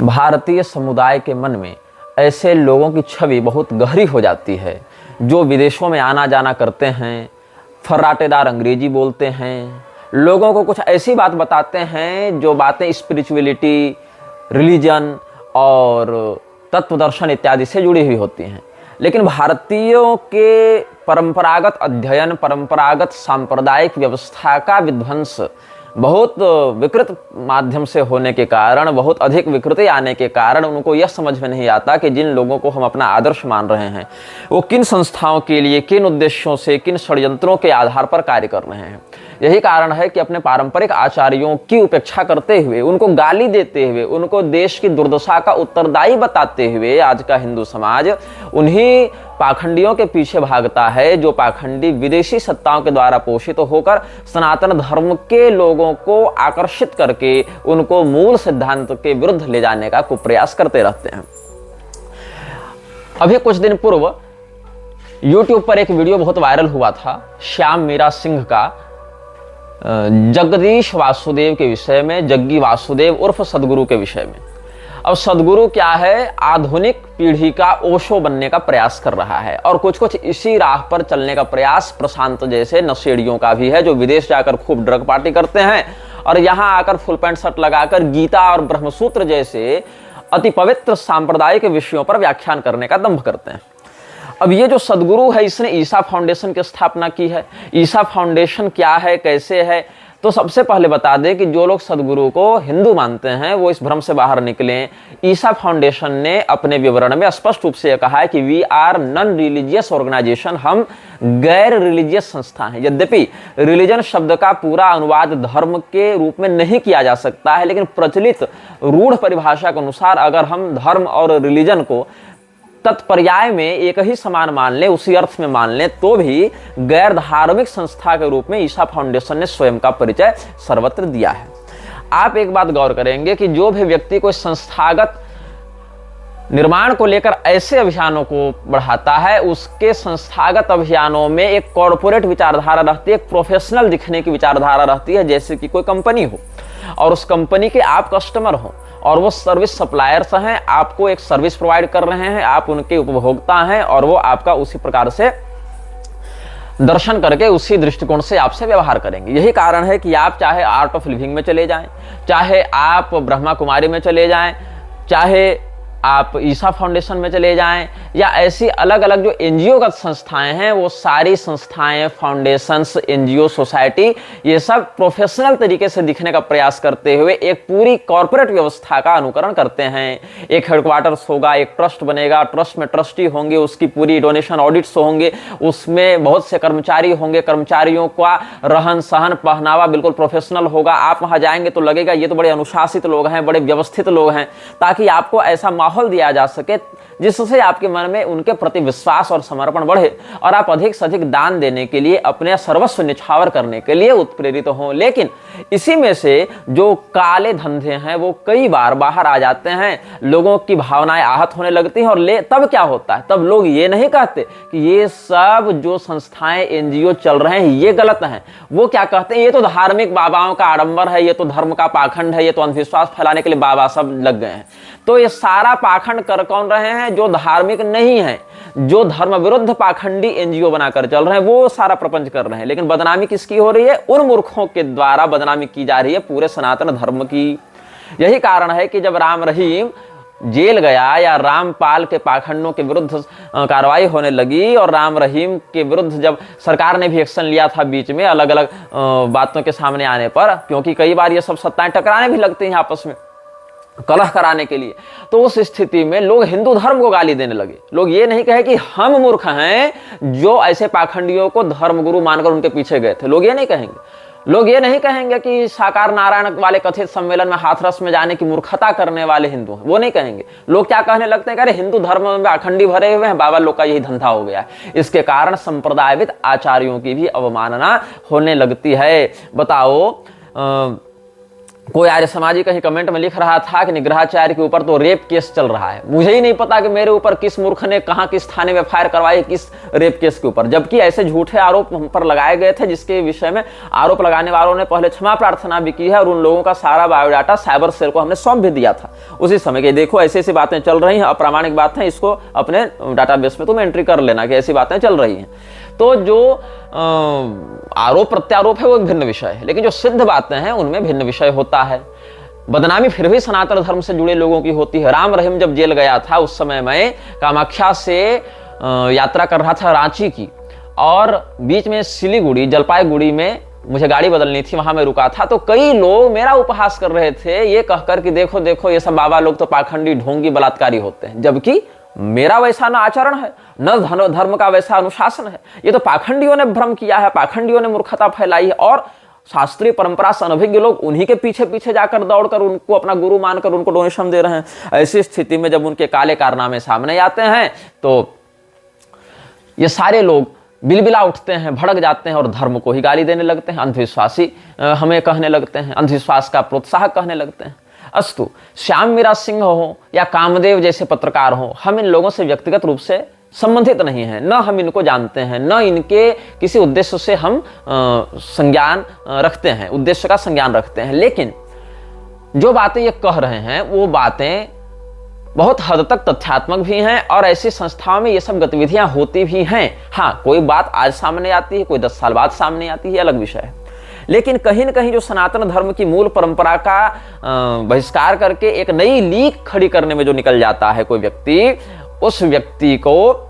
भारतीय समुदाय के मन में ऐसे लोगों की छवि बहुत गहरी हो जाती है जो विदेशों में आना जाना करते हैं, फर्राटेदार अंग्रेजी बोलते हैं, लोगों को कुछ ऐसी बात बताते हैं जो बातें स्पिरिचुअलिटी, रिलीजन और तत्व दर्शन इत्यादि से जुड़ी हुई होती हैं। लेकिन भारतीयों के परंपरागत अध्ययन, परंपरागत सांप्रदायिक व्यवस्था का विध्वंस बहुत विकृत माध्यम से होने के कारण, बहुत अधिक विकृति आने के कारण उनको यह समझ में नहीं आता कि जिन लोगों को हम अपना आदर्श मान रहे हैं वो किन संस्थाओं के लिए, किन उद्देश्यों से, किन षड्यंत्रों के आधार पर कार्य कर रहे हैं। यही कारण है कि अपने पारंपरिक आचार्यों की उपेक्षा करते हुए, उनको गाली देते हुए, उनको देश की दुर्दशा का उत्तरदायी बताते हुए आज का हिंदू समाज उन्हीं पाखंडियों के पीछे भागता है जो पाखंडी विदेशी सत्ताओं के द्वारा पोषित होकर सनातन धर्म के लोगों को आकर्षित करके उनको मूल सिद्धांत के विरुद्ध ले जाने का कुप्रयास करते रहते हैं। अभी कुछ दिन पूर्व YouTube पर एक वीडियो बहुत वायरल हुआ था श्याम मीरा सिंह का, जगदीश वासुदेव के विषय में, जग्गी वासुदेव उर्फ सदगुरु के विषय में। अब सदगुरु क्या है, आधुनिक पीढ़ी का ओशो बनने का प्रयास कर रहा है और कुछ कुछ इसी राह पर चलने का प्रयास प्रशांत जैसे नशेड़ियों का भी है जो विदेश जाकर खूब ड्रग पार्टी करते हैं और यहाँ आकर फुल पैंट शर्ट लगाकर गीता और ब्रह्मसूत्र जैसे अति पवित्र सांप्रदायिक विषयों पर व्याख्यान करने का दंभ करते हैं। अब ये जो सदगुरु है इसने ईसा फाउंडेशन की स्थापना की है। ईसा फाउंडेशन क्या है, कैसे है, तो सबसे पहले बता दें कि जो लोग सदगुरु को हिंदू मानते हैं वो इस भ्रम से बाहर निकलें। ईसा फाउंडेशन ने अपने विवरण में स्पष्ट रूप से कहा है कि we are non religious organisation, हम गैर रिलीजियस संस्था हैं। यद्यपि रिलीजन शब्द का पूरा अनुवाद धर्म के रूप में नहीं किया जा सकता है, लेकिन प्रचलित रूढ़ परिभाषा के अनुसार अगर हम धर्म और रिलीजन को तत्पर्याय में एक ही समान मान लें, उसी अर्थ में मान लें, तो भी गैर धार्मिक संस्था के रूप में ईसा फाउंडेशन ने स्वयं का परिचय सर्वत्र दिया है। आप एक बात गौर करेंगे कि जो भी व्यक्ति कोई संस्थागत निर्माण को लेकर ऐसे अभियानों को बढ़ाता है उसके संस्थागत अभियानों में एक कॉर्पोरेट विचारधारा रहती है, एक प्रोफेशनल दिखने की विचारधारा रहती है, जैसे कि कोई कंपनी हो और उस कंपनी के आप कस्टमर हो और वो सर्विस सप्लायर्स हैं, आपको एक सर्विस प्रोवाइड कर रहे हैं, आप उनके उपभोक्ता हैं और वो आपका उसी प्रकार से दर्शन करके उसी दृष्टिकोण से आपसे व्यवहार करेंगे। यही कारण है कि आप चाहे आर्ट ऑफ लिविंग में चले जाएं, चाहे आप ब्रह्मा कुमारी में चले जाएं, चाहे आप ईसा फाउंडेशन में चले जाएं या ऐसी अलग अलग जो एनजीओगत संस्थाएं हैं, वो सारी संस्थाएं, फाउंडेशंस, एनजीओ, सोसाइटी, ये सब प्रोफेशनल तरीके से दिखने का प्रयास करते हुए एक पूरी कॉर्पोरेट व्यवस्था का अनुकरण करते हैं। एक हेडक्वार्टर्स होगा, एक ट्रस्ट बनेगा, ट्रस्ट में ट्रस्टी होंगे, उसकी पूरी डोनेशन ऑडिट्स होंगे, उसमें बहुत से कर्मचारी होंगे, कर्मचारियों का रहन सहन पहनावा बिल्कुल प्रोफेशनल होगा। आप वहां जाएंगे तो लगेगा ये तो बड़े अनुशासित लोग हैं, बड़े व्यवस्थित लोग हैं, ताकि आपको ऐसा माहौल दिया जा सके जिससे आपके मन में उनके प्रति विश्वास और समर्पण बढ़े और आप अधिक से अधिक दान देने के लिए, अपने सर्वस्व निछावर करने के लिए उत्प्रेरित हों। लेकिन इसी में से जो काले धंधे हैं वो कई बार बाहर आ जाते हैं, लोगों की भावनाएं आहत होने लगती हैं और तब क्या होता है, तब लोग ये नहीं कहते कि ये सब जो संस्थाएं, एनजीओ चल रहे हैं ये गलत हैं। वो क्या कहते हैं, ये तो धार्मिक बाबाओं का आडंबर है, ये तो धर्म का पाखंड है, ये तो अंधविश्वास फैलाने के लिए बाबा सब लग गए हैं। तो ये सारा पाखंड कर कौन रहे हैं, जो धार्मिक नहीं है, जो धर्म विरुद्ध पाखंडी एनजीओ बनाकर चल रहे हैं, वो सारा प्रपंच कर रहे हैं। लेकिन बदनामी किसकी हो रही है, उन मूर्खों के द्वारा बदनामी की जा रही है पूरे सनातन धर्म की। यही कारण है कि जब राम रहीम जेल गया या रामपाल के पाखंडों के विरुद्ध कार्रवाई होने लगी और राम रहीम के विरुद्ध जब सरकार ने भी एक्शन लिया था बीच में अलग अलग बातों के सामने आने पर, क्योंकि कई बार ये सब सत्ताएं टकराने भी लगती हैं आपस में कलह कराने के लिए, तो उस स्थिति में लोग हिंदू धर्म को गाली देने लगे। लोग ये नहीं कहे कि हम मूर्ख हैं जो ऐसे पाखंडियों को धर्मगुरु मानकर उनके पीछे गए थे, लोग ये नहीं कहेंगे। लोग ये नहीं कहेंगे कि साकार नारायण वाले कथित सम्मेलन में हाथरस में जाने की मूर्खता करने वाले हिंदू हैं, वो नहीं कहेंगे। लोग क्या कहने लगते हैं, अरे हिंदू धर्म में पाखंडी भरे हुए हैं, बाबा लोग का यही धंधा हो गया है। इसके कारण संप्रदायविद आचार्यों की भी अवमानना होने लगती है। बताओ कोई आर्य समाजी कहीं कमेंट में लिख रहा था कि निग्रहाचार्य के ऊपर तो रेप केस चल रहा है। मुझे ही नहीं पता कि मेरे ऊपर किस मूर्ख ने कहां किस थाने में फायर करवाई किस रेप केस के ऊपर, जबकि ऐसे झूठे आरोप हम पर लगाए गए थे जिसके विषय में आरोप लगाने वालों ने पहले क्षमा प्रार्थना भी की है और उन लोगों का सारा बायोडाटा साइबर सेल को हमने सौंप भी दिया था उसी समय के। देखो ऐसी ऐसी बातें चल रही हैं, अप्रामाणिक बात है, इसको अपने डाटाबेस में तुम एंट्री कर लेना कि ऐसी बातें चल रही हैं। तो जो आरोप प्रत्यारोप है वो एक भिन्न विषय है, लेकिन जो सिद्ध बातें हैं उनमें भिन्न विषय होता है। बदनामी फिर भी सनातन धर्म से जुड़े लोगों की होती है। राम रहीम जब जेल गया था उस समय मैं कामाख्या से यात्रा कर रहा था रांची की, और बीच में सिलीगुड़ी जलपाईगुड़ी में मुझे गाड़ी बदलनी थी, वहां मैं रुका था। तो कई लोग मेरा उपहास कर रहे थे ये कहकर कि देखो देखो ये सब बाबा लोग तो पाखंडी ढोंगी बलात्कारी होते हैं, जबकि मेरा वैसा न आचरण है न धर्म का वैसा अनुशासन है। ये तो पाखंडियों ने भ्रम किया है, पाखंडियों ने मूर्खता फैलाई है, और शास्त्रीय परंपरा से अनभिज्ञ लोग उन्हीं के पीछे पीछे जाकर दौड़कर उनको अपना गुरु मानकर उनको डोनेशन दे रहे हैं। ऐसी स्थिति में जब उनके काले कारनामे सामने आते हैं तो ये सारे लोग बिलबिला उठते हैं, भड़क जाते हैं और धर्म को ही गाली देने लगते हैं, अंधविश्वासी हमें कहने लगते हैं, अंधविश्वास का प्रोत्साहक कहने लगते हैं। अस्तु, श्याम मीरा सिंह हो या कामदेव जैसे पत्रकार हो, हम इन लोगों से व्यक्तिगत रूप से संबंधित नहीं है, न हम इनको जानते हैं, न इनके किसी उद्देश्य से हम संज्ञान रखते हैं, उद्देश्य का संज्ञान रखते हैं। लेकिन जो बातें ये कह रहे हैं वो बातें बहुत हद तक तथ्यात्मक भी हैं और ऐसी संस्थाओं में ये सब गतिविधियां होती भी हैं। हाँ, कोई बात आज सामने आती है, कोई 10 साल बाद सामने आती है, अलग विषय है। लेकिन कहीं न कहीं जो सनातन धर्म की मूल परंपरा का बहिष्कार करके एक नई लीक खड़ी करने में जो निकल जाता है कोई व्यक्ति, उस व्यक्ति को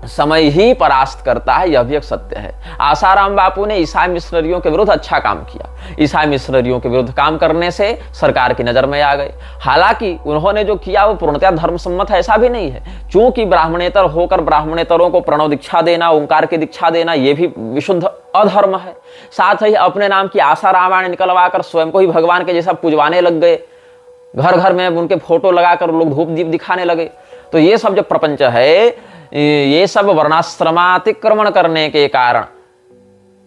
समय ही परास्त करता है, यह भी एक सत्य है। आसाराम बापू ने ईसाई मिशनरियों के विरुद्ध अच्छा काम किया। ईसाई मिशनरियों के विरुद्ध काम करने से सरकार की नजर में आ गए। हालांकि उन्होंने जो किया वो पूर्णतः धर्म सम्मत है ऐसा भी नहीं है, चूंकि ब्राह्मणेतर होकर ब्राह्मणेतरों को प्रणव दीक्षा देना, ओंकार की दीक्षा देना, यह भी विशुद्ध अधर्म है। साथ ही अपने नाम की आशा रामायण निकलवाकर स्वयं को ही भगवान के जैसा पूजवाने लग गए, घर घर में उनके फोटो लगाकर लोग धूप दीप दिखाने लगे। तो ये सब जो प्रपंच है, ये सब वर्णाश्रमातिक्रमण करने के कारण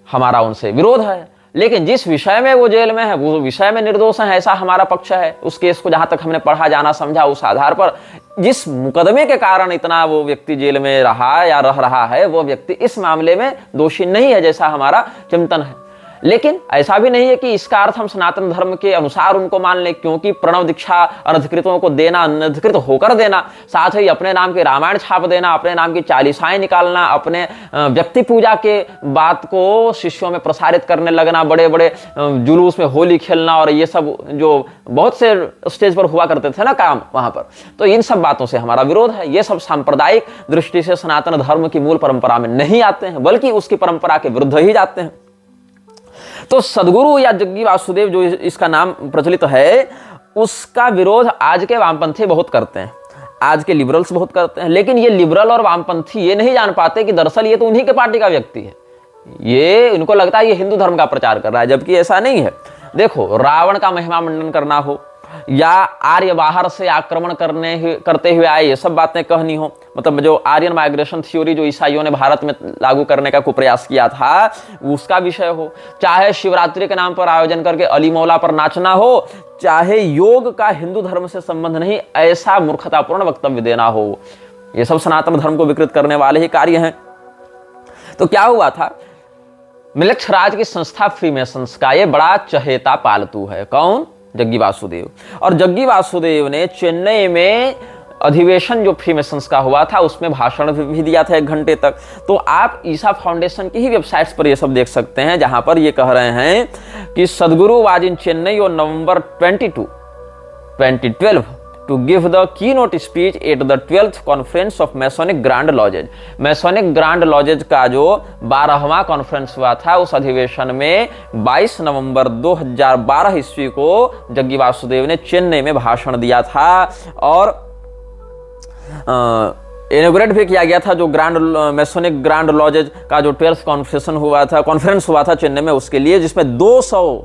हमारा उनसे विरोध है। लेकिन जिस विषय में वो जेल में है वो विषय में निर्दोष है, ऐसा हमारा पक्ष है। उस केस को जहां तक हमने पढ़ा जाना समझा, उस आधार पर जिस मुकदमे के कारण इतना वो व्यक्ति जेल में रहा या रह रहा है, वो व्यक्ति इस मामले में दोषी नहीं है, जैसा हमारा चिंतन है। लेकिन ऐसा भी नहीं है कि इसका अर्थ हम सनातन धर्म के अनुसार उनको मान लें, क्योंकि प्रणव दीक्षा अनधिकृतों को देना, अनधिकृत होकर देना, साथ ही अपने नाम के रामायण छाप देना, अपने नाम की चालीसाएं निकालना, अपने व्यक्ति पूजा के बात को शिष्यों में प्रसारित करने लगना, बड़े बड़े जुलूस में होली खेलना, और ये सब जो बहुत से स्टेज पर हुआ करते थे ना काम वहां पर, तो इन सब बातों से हमारा विरोध है। ये सब सांप्रदायिक दृष्टि से सनातन धर्म की मूल परंपरा में नहीं आते हैं, बल्कि उसकी परंपरा के विरुद्ध ही जाते हैं। तो सदगुरु या जग्गी वासुदेव जो इसका नाम प्रचलित है, उसका विरोध आज के वामपंथी बहुत करते हैं, आज के लिबरल्स बहुत करते हैं। लेकिन ये लिबरल और वामपंथी ये नहीं जान पाते कि दरअसल ये तो उन्हीं के पार्टी का व्यक्ति है। ये इनको लगता है ये हिंदू धर्म का प्रचार कर रहा है, जबकि ऐसा नहीं है। देखो, रावण का महिमा मंडन करना हो या आर्य बाहर से आक्रमण करते हुए आए, ये सब बातें कहनी हो, मतलब जो आर्यन माइग्रेशन थ्योरी जो ईसाइयों ने भारत में लागू करने का कुप्रयास किया था, उसका विषय हो, चाहे शिवरात्रि के नाम पर आयोजन करके अली मौला पर नाचना हो, चाहे योग का हिंदू धर्म से संबंध नहीं ऐसा मूर्खतापूर्ण वक्तव्य देना हो, ये सब सनातन धर्म को विकृत करने वाले ही कार्य हैं। तो क्या हुआ था, मिलक्षराज की संस्था फ्रीमेसन्स का ये बड़ा चहेता पालतू है। कौन? जग्गी वासुदेव। और जग्गी वासुदेव ने चेन्नई में अधिवेशन जो फ्रीमेसन्स का हुआ था उसमें भाषण भी दिया था 1 घंटे तक। तो आप ईसा फाउंडेशन की ही वेबसाइट्स पर ये सब देख सकते हैं, जहां पर ये कह रहे हैं कि सदगुरु was in Chennai on November 22, 2012 to give the keynote speech at the 12th conference of Masonic Grand Lodges। Masonic Grand Lodges का जो 12वां कॉन्फ्रेंस हुआ था, उस अधिवेशन में 22 नवंबर 2012 ईस्वी को जग्गी वासुदेव ने चेन्नई में भाषण दिया था और इनॉग्रेट भी किया गया था जो मैसोनिक ग्रैंड लॉजेज का जो 12th कॉन्फ्रेंस हुआ था चेन्नई में, उसके लिए, जिसमें 200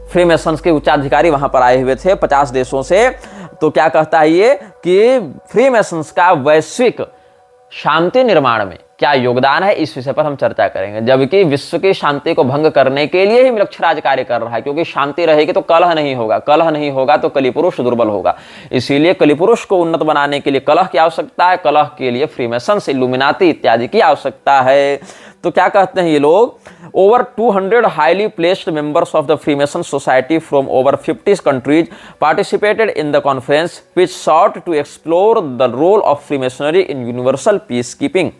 फ्रीमेसन्स के उच्चाधिकारी वहां पर आए हुए थे 50 देशों से। तो क्या कहता है ये कि फ्रीमेसन्स का वैश्विक शांति निर्माण में क्या योगदान है, इस विषय पर हम चर्चा करेंगे। जबकि विश्व की शांति को भंग करने के लिए ही मृक्षराज कार्य कर रहा है, क्योंकि शांति रहेगी तो कलह नहीं होगा, कलह नहीं होगा तो कलिपुरुष दुर्बल होगा। इसीलिए कलिपुरुष को उन्नत बनाने के लिए कलह की आवश्यकता है, कलह के लिए फ्रीमेसन्स, इल्यूमिनाती इत्यादि की आवश्यकता है। तो क्या कहते हैं ये लोग, over 200 highly placed members of the Freemason society from over 50 countries participated in the conference which sought to explore the role of Freemasonry in universal peacekeeping,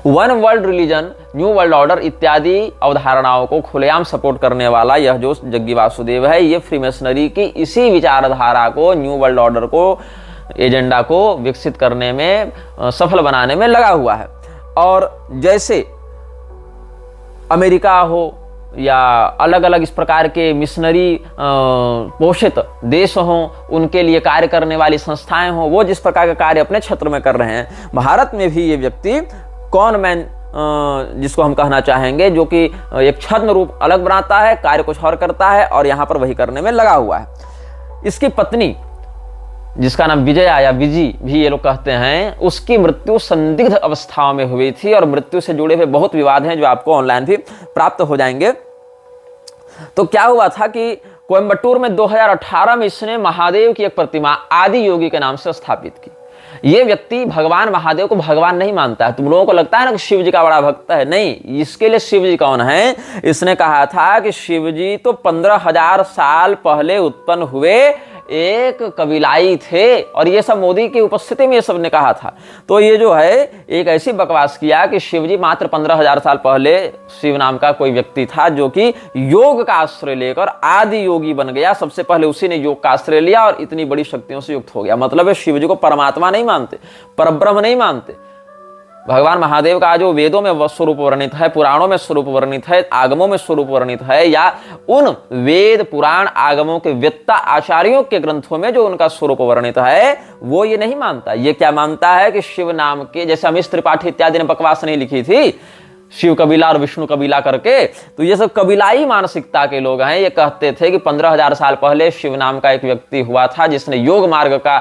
one world religion, new world order इत्यादि अवधारणाओं को खुलेआम support करने वाला यह जो जग्गी वासुदेव है, ये फ्रीमेसनरी की इसी विचारधारा को, न्यू वर्ल्ड ऑर्डर को, एजेंडा को विकसित करने में, सफल बनाने में लगा हुआ है। और जैसे अमेरिका हो या अलग अलग इस प्रकार के मिशनरी पोषित देश हों, उनके लिए कार्य करने वाली संस्थाएं हों, वो जिस प्रकार का कार्य अपने क्षेत्र में कर रहे हैं, भारत में भी ये व्यक्ति कॉन मैन, जिसको हम कहना चाहेंगे, जो कि एक छद्म रूप अलग बनाता है, कार्य कुछ और करता है और यहां पर वही करने में लगा हुआ है। इसकी पत्नी, जिसका नाम विजया या विजी भी ये लोग कहते हैं, उसकी मृत्यु संदिग्ध अवस्थाओं में हुई थी और मृत्यु से जुड़े हुए बहुत विवाद हैं जो आपको ऑनलाइन भी प्राप्त हो जाएंगे। तो क्या हुआ था कि कोयम्बटूर में 2018 में इसने महादेव की एक प्रतिमा आदि योगी के नाम से स्थापित की। ये व्यक्ति भगवान महादेव को भगवान नहीं मानता है। तुम लोगों को लगता है ना कि शिव जी का बड़ा भक्त है, नहीं, इसके लिए शिव जी कौन है? इसने कहा था कि शिव जी तो 15,000 साल पहले उत्पन्न हुए एक कबीलाई थे, और ये सब मोदी की उपस्थिति में ये सब ने कहा था। तो ये जो है एक ऐसी बकवास किया कि शिवजी मात्र 15,000 साल पहले शिव नाम का कोई व्यक्ति था जो कि योग का आश्रय लेकर आदि योगी बन गया। सबसे पहले उसी ने योग का आश्रय लिया और इतनी बड़ी शक्तियों से युक्त हो गया। मतलब है शिव जी को परमात्मा नहीं मानते, परब्रह्म नहीं मानते। भगवान महादेव का जो वेदों में स्वरूप वर्णित है, पुराणों में स्वरूप वर्णित है, आगमों में स्वरूप वर्णित है, या उन वेद पुराण आगमों के वेत्ता आचार्यों के ग्रंथों में जो उनका स्वरूप वर्णित है, वो ये नहीं मानता। ये क्या मानता है कि शिव नाम के, जैसे अमीश त्रिपाठी इत्यादि ने बकवास नहीं लिखी थी शिव कबीला और विष्णु कबीला करके, तो ये सब कबीलाई मानसिकता के लोग हैं। ये कहते थे कि 15,000 साल पहले शिव नाम का एक व्यक्ति हुआ था जिसने योग मार्ग का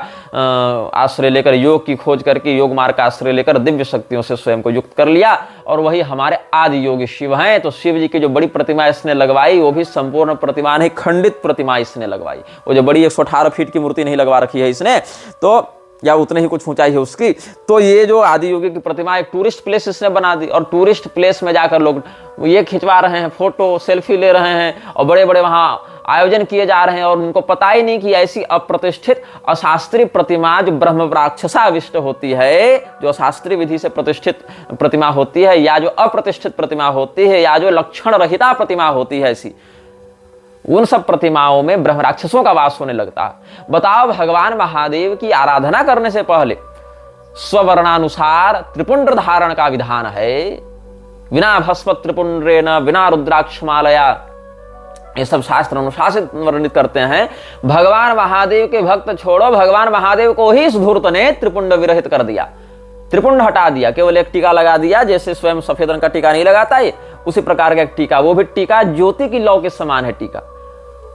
आश्रय लेकर, योग की खोज करके, योग मार्ग का आश्रय लेकर दिव्य शक्तियों से स्वयं को युक्त कर लिया, और वही हमारे आदि योगी शिव हैं। तो शिव जी की जो बड़ी प्रतिमा इसने लगवाई, वो भी संपूर्ण प्रतिमा नहीं, खंडित प्रतिमा इसने लगवाई। वो जो बड़ी 118 फीट की मूर्ति नहीं लगवा रखी है इसने, तो या उतने ही कुछ ऊंचाई है उसकी। तो ये जो आदि योगी की प्रतिमा एक टूरिस्ट प्लेस इसने बना दी, और टूरिस्ट प्लेस में जाकर लोग ये खिंचवा रहे हैं, फोटो सेल्फी ले रहे हैं, और बड़े बड़े वहां आयोजन किए जा रहे हैं, और उनको पता ही नहीं कि ऐसी अप्रतिष्ठित अशास्त्रीय प्रतिमा जो ब्रह्म राक्षसाविष्ट होती है, जो अशास्त्रीय विधि से प्रतिष्ठित प्रतिमा होती है, या जो अप्रतिष्ठित प्रतिमा होती है, या जो लक्षण रहिता प्रतिमा होती है, ऐसी उन सब प्रतिमाओं में ब्रह्म राक्षसों का वास होने लगता है। बताओ, भगवान महादेव की आराधना करने से पहले स्ववर्णानुसार त्रिपुंड धारण का विधान है। बिना भस्म त्रिपुंड्रेण बिना रुद्राक्षमालया, ये सब शास्त्र अनुशासित वर्णित करते हैं। भगवान महादेव के भक्त छोड़ो, भगवान महादेव को ही इस धूर्त ने त्रिपुंड विरहित कर दिया, त्रिपुंड हटा दिया, केवल एक टीका लगा दिया। जैसे स्वयं सफेद रंग का टीका नहीं लगाता है, उसी प्रकार का एक टीका, वो भी टीका ज्योति की लौ के समान है टीका।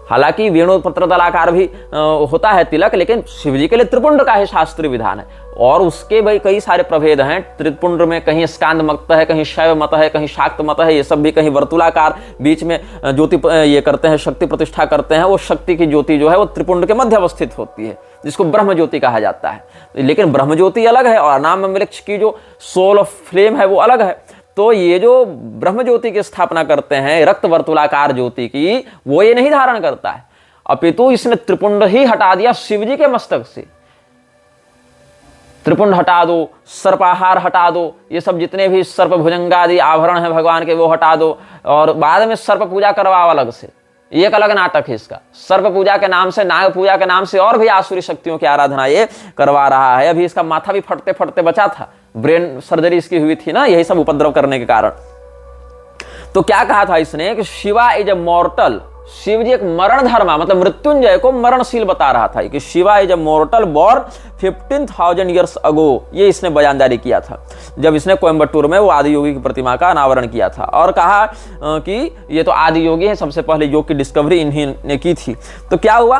हालांकि वेणु पत्र दलाकार भी होता है तिलक, लेकिन शिवजी के लिए त्रिपुंड का ही शास्त्रीय विधान है। और उसके भाई कई सारे प्रभेद हैं त्रिपुंड में, कहीं स्कांद मत है, कहीं शैव मत है, कहीं शाक्त मत है, ये सब भी, कहीं वर्तुलाकार बीच में ज्योति ये करते हैं, शक्ति प्रतिष्ठा करते हैं। वो शक्ति की ज्योति जो है वो त्रिपुंड के मध्य अवस्थित होती है, जिसको ब्रह्म ज्योति कहा जाता है। लेकिन ब्रह्म ज्योति अलग है और अनाम वृक्ष की जो सोल ऑफ फ्लेम है वो अलग है। तो ये जो ब्रह्म ज्योति की स्थापना करते हैं, रक्त वर्तुलाकार ज्योति की, वो ये नहीं धारण करता है, अपितु इसने त्रिपुंड ही हटा दिया शिवजी के मस्तक से। त्रिपुंड हटा दो, सर्पाहार हटा दो, ये सब जितने भी सर्प भुजंगादि आभरण हैं भगवान के वो हटा दो, और बाद में सर्प पूजा करवाओ अलग से। एक अलग नाटक है इसका। सर्प पूजा के नाम से, नाग पूजा के नाम से और भी आसुरी शक्तियों की आराधना ये करवा रहा है। अभी इसका माथा भी फटते फटते बचा था, ब्रेन सर्जरी इसकी हुई थी ना, यही सब उपद्रव करने के कारण। तो क्या कहा था इसने कि Shiva is a mortal, Shiv ji एक मरण धर्मा, मतलब मृत्युंजय को मरणशील बता रहा था कि Shiva is a मॉर्टल born 15,000 years ago. ये इसने बयान जारी किया था जब इसने कोयम्बटूर में वो आदि योगी की प्रतिमा का अनावरण किया था, और कहा कि ये तो आदि योगी है, सबसे पहले योग की डिस्कवरी इन्हीं ने की थी। तो क्या हुआ,